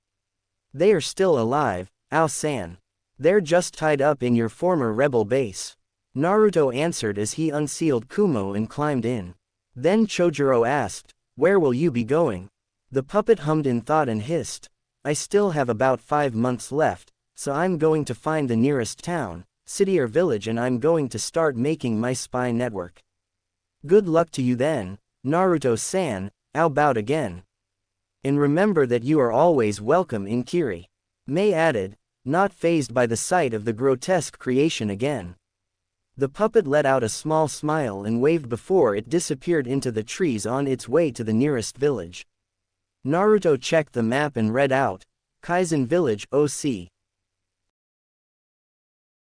"They are still alive, Ao-san. They're just tied up in your former rebel base," Naruto answered as he unsealed Kumo and climbed in. Then Chojuro asked, "Where will you be going?" The puppet hummed in thought and hissed, "I still have about 5 months left, so I'm going to find the nearest town, city or village, and I'm going to start making my spy network." "Good luck to you then, Naruto-san," Ao bowed again. "And remember that you are always welcome in Kiri," Mei added, not fazed by the sight of the grotesque creation again. The puppet let out a small smile and waved before it disappeared into the trees on its way to the nearest village. Naruto checked the map and read out, Kaizen Village, OC.